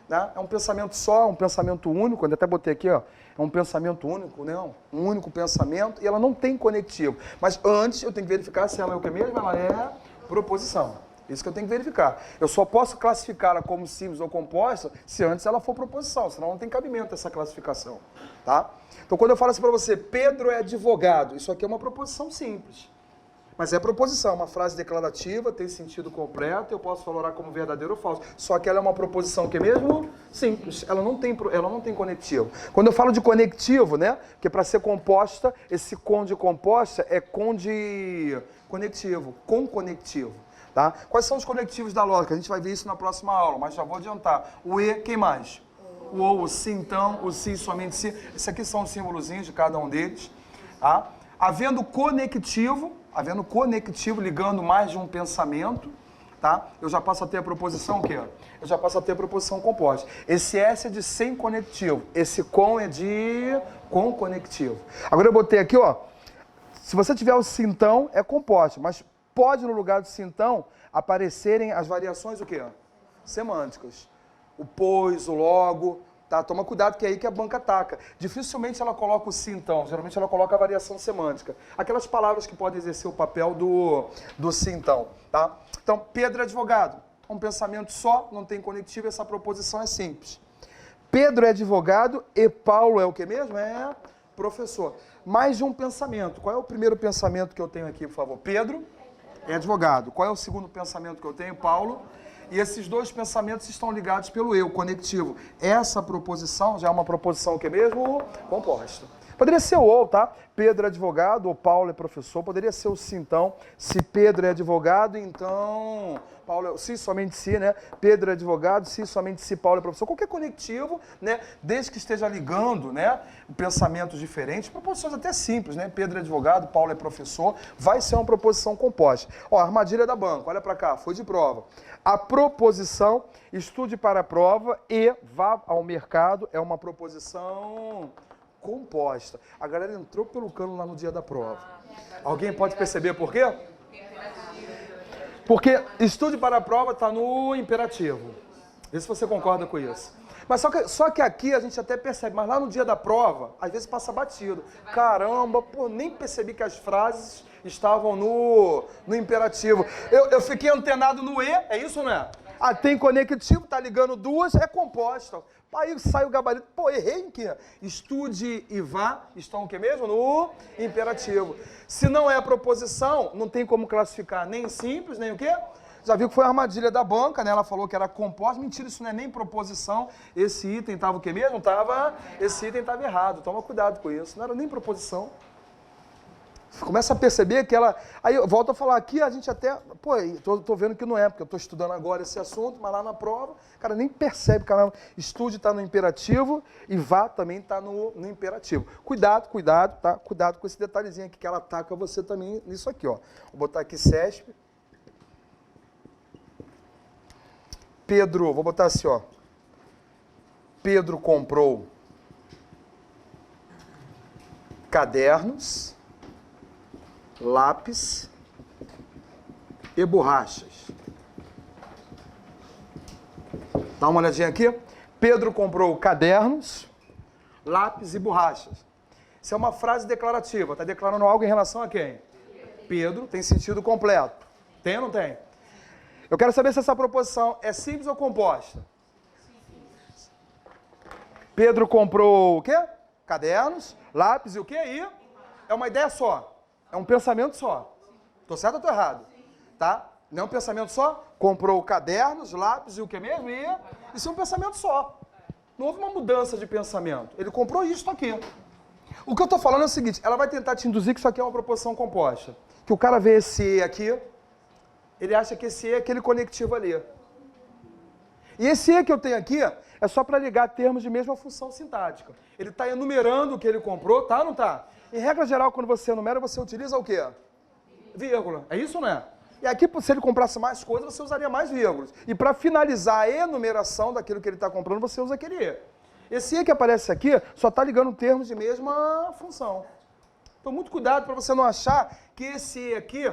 Né? É um pensamento só, um pensamento único, eu até botei aqui, ó, é um pensamento único, né? Um único pensamento, e ela não tem conectivo. Mas antes eu tenho que verificar se ela é o que mesmo? Ela é proposição. Isso que eu tenho que verificar. Eu só posso classificá-la como simples ou composta se antes ela for proposição, senão não tem cabimento essa classificação. Tá? Então quando eu falo assim para você, Pedro é advogado, isso aqui é uma proposição simples. Mas é proposição, é uma frase declarativa, tem sentido completo, eu posso valorar como verdadeiro ou falso. Só que ela é uma proposição que é mesmo simples, ela não tem conectivo. Quando eu falo de conectivo, né, que para ser composta, esse com de composta é com de conectivo, com conectivo. Tá? Quais são os conectivos da lógica? A gente vai ver isso na próxima aula, mas já vou adiantar. O E, quem mais? O ou, o sim, então, o sim, somente sim. Esses aqui são os símbolozinhos de cada um deles. Tá? Havendo conectivo ligando mais de um pensamento, tá? Eu já passo a ter a proposição o quê? Eu já passo a ter a proposição composta. Esse S é de sem conectivo, esse com é de com conectivo. Agora eu botei aqui, ó, Se você tiver o sintão, é composta, mas pode no lugar do sintão aparecerem as variações o quê? Semânticas. O pois, o logo, tá? Toma cuidado que é aí que a banca ataca. Dificilmente ela coloca o sintão, geralmente ela coloca a variação semântica. Aquelas palavras que podem exercer o papel do sintão, tá? Então, Pedro é advogado. Um pensamento só, não tem conectivo, essa proposição é simples. Pedro é advogado e Paulo é o que mesmo? É professor. Mais de um pensamento. Qual é o primeiro pensamento que eu tenho aqui, por favor? Pedro é advogado. Qual é o segundo pensamento que eu tenho? Paulo. E esses dois pensamentos estão ligados pelo eu, conectivo. Essa proposição já é uma proposição o que mesmo? Composta. Poderia ser o ou, tá? Pedro é advogado ou Paulo é professor. Poderia ser o se então. Se Pedro é advogado, então Paulo é... Se, somente se, né? Pedro é advogado, se, somente se Paulo é professor. Qualquer conectivo, né? Desde que esteja ligando, né? Pensamentos diferentes, proposições até simples, né? Pedro é advogado, Paulo é professor. Vai ser uma proposição composta. Ó, armadilha da banca, olha pra cá, foi de prova. A proposição, estude para a prova e vá ao mercado, é uma proposição composta. A galera entrou pelo cano lá no dia da prova. Alguém pode perceber por quê? Porque estude para a prova está no imperativo. Vê se você concorda com isso. Mas só que aqui a gente até percebe, mas lá no dia da prova, às vezes passa batido. Caramba, pô, nem percebi que as frases estavam no imperativo. Eu fiquei antenado no E, é isso ou não é? Ah, tem conectivo, tá ligando duas, é composta. Aí sai o gabarito. Pô, errei em quê? Estude e vá estão o quê mesmo? No imperativo. Se não é a proposição, não tem como classificar nem simples, nem o quê? Já viu que foi a armadilha da banca, né? Ela falou que era composta. Mentira, isso não é nem proposição. Esse item estava o quê mesmo? Esse item estava errado. Toma cuidado com isso. Não era nem proposição. Começa a perceber que ela... Aí eu volto a falar aqui, a gente até... Pô, tô vendo que não é, porque eu tô estudando agora esse assunto, mas lá na prova, o cara nem percebe, caramba. Estude está no imperativo e vá também está no imperativo. Cuidado, tá? Cuidado com esse detalhezinho aqui que ela ataca você também nisso aqui, ó. Vou botar aqui CESP. Pedro, vou botar assim, ó. Pedro comprou cadernos, lápis e borrachas. Dá uma olhadinha aqui. Pedro comprou cadernos, lápis e borrachas. Isso é uma frase declarativa. Está declarando algo em relação a quem? Pedro. Tem sentido completo. Tem ou não tem? Eu quero saber se essa proposição é simples ou composta. Pedro comprou o quê? Cadernos, lápis e o quê? E é uma ideia só. É um pensamento só. Tô certo ou tô errado? Tá? Não é um pensamento só? Comprou cadernos, lápis e o que mesmo? E isso é um pensamento só. Não houve uma mudança de pensamento. Ele comprou isso aqui. O que eu tô falando é o seguinte, ela vai tentar te induzir que isso aqui é uma proposição composta. Que o cara vê esse E aqui, ele acha que esse E é aquele conectivo ali. E esse E que eu tenho aqui é só para ligar termos de mesma função sintática. Ele está enumerando o que ele comprou, tá ou não tá? Em regra geral, quando você enumera, você utiliza o quê? Vírgula. É isso ou não é? E aqui, se ele comprasse mais coisas, você usaria mais vírgulas. E para finalizar a enumeração daquilo que ele está comprando, você usa aquele E. Esse E que aparece aqui só está ligando termos de mesma função. Então, muito cuidado para você não achar que esse E aqui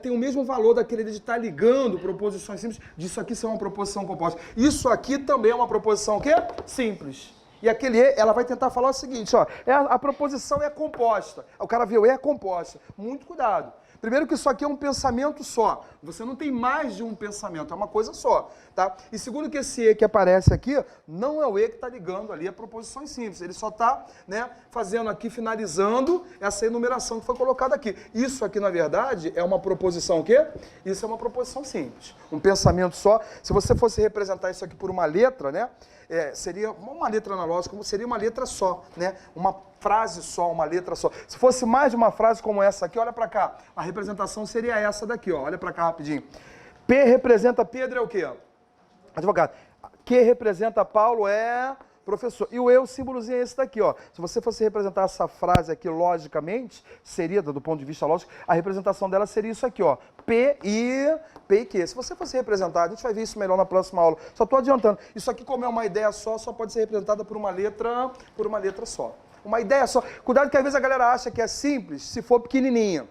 tem o mesmo valor daquele de estar ligando proposições simples, disso aqui ser uma proposição composta. Isso aqui também é uma proposição o quê? Simples. E aquele E, ela vai tentar falar o seguinte, ó, a proposição é composta. O cara viu, é composta. Muito cuidado. Primeiro que isso aqui é um pensamento só. Você não tem mais de um pensamento, é uma coisa só, tá? E segundo que esse E que aparece aqui, não é o E que está ligando ali a proposições simples. Ele só está, né, fazendo aqui, finalizando essa enumeração que foi colocada aqui. Isso aqui, na verdade, é uma proposição o quê? Isso é uma proposição simples. Um pensamento só. Se você fosse representar isso aqui por uma letra, né? Seria uma letra analógica, como seria uma letra só, né? Uma frase só, uma letra só. Se fosse mais de uma frase como essa aqui, olha para cá. A representação seria essa daqui, ó. Olha para cá rapidinho. P representa Pedro é o quê? Advogado. Q representa Paulo é professor. E o E, o símbolozinho é esse daqui, ó. Se você fosse representar essa frase aqui logicamente, seria, do ponto de vista lógico, a representação dela seria isso aqui, ó. P e Q. Se você fosse representar, a gente vai ver isso melhor na próxima aula. Só estou adiantando. Isso aqui, como é uma ideia só pode ser representada por uma letra só. Uma ideia só. Cuidado que às vezes a galera acha que é simples se for pequenininha.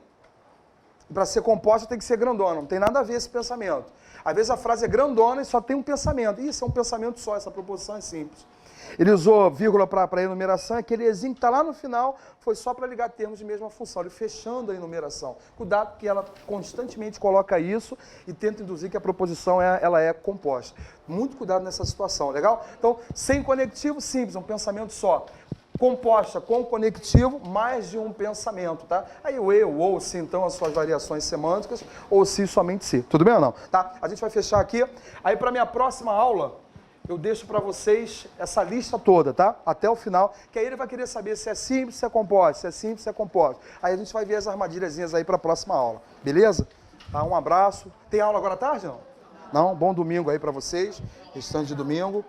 Para ser composta tem que ser grandona. Não tem nada a ver esse pensamento. Às vezes a frase é grandona e só tem um pensamento. Isso é um pensamento só, essa proposição é simples. Ele usou vírgula para enumeração, aquele exinho que está lá no final foi só para ligar termos de mesma função, ele fechando a enumeração. Cuidado que ela constantemente coloca isso e tenta induzir que a proposição ela é composta. Muito cuidado nessa situação, legal? Então, sem conectivo, simples, um pensamento só. Composta com conectivo, mais de um pensamento, tá? Aí o eu, ou se, então, as suas variações semânticas, ou se, somente se. Tudo bem ou não? Tá? A gente vai fechar aqui. Aí, para minha próxima aula, eu deixo para vocês essa lista toda, tá? Até o final, que aí ele vai querer saber se é simples, se é composto, se é simples, se é composto. Aí a gente vai ver as armadilhazinhas aí para a próxima aula, beleza? Tá, um abraço. Tem aula agora à tarde, não? Não? Bom domingo aí para vocês, restante de domingo.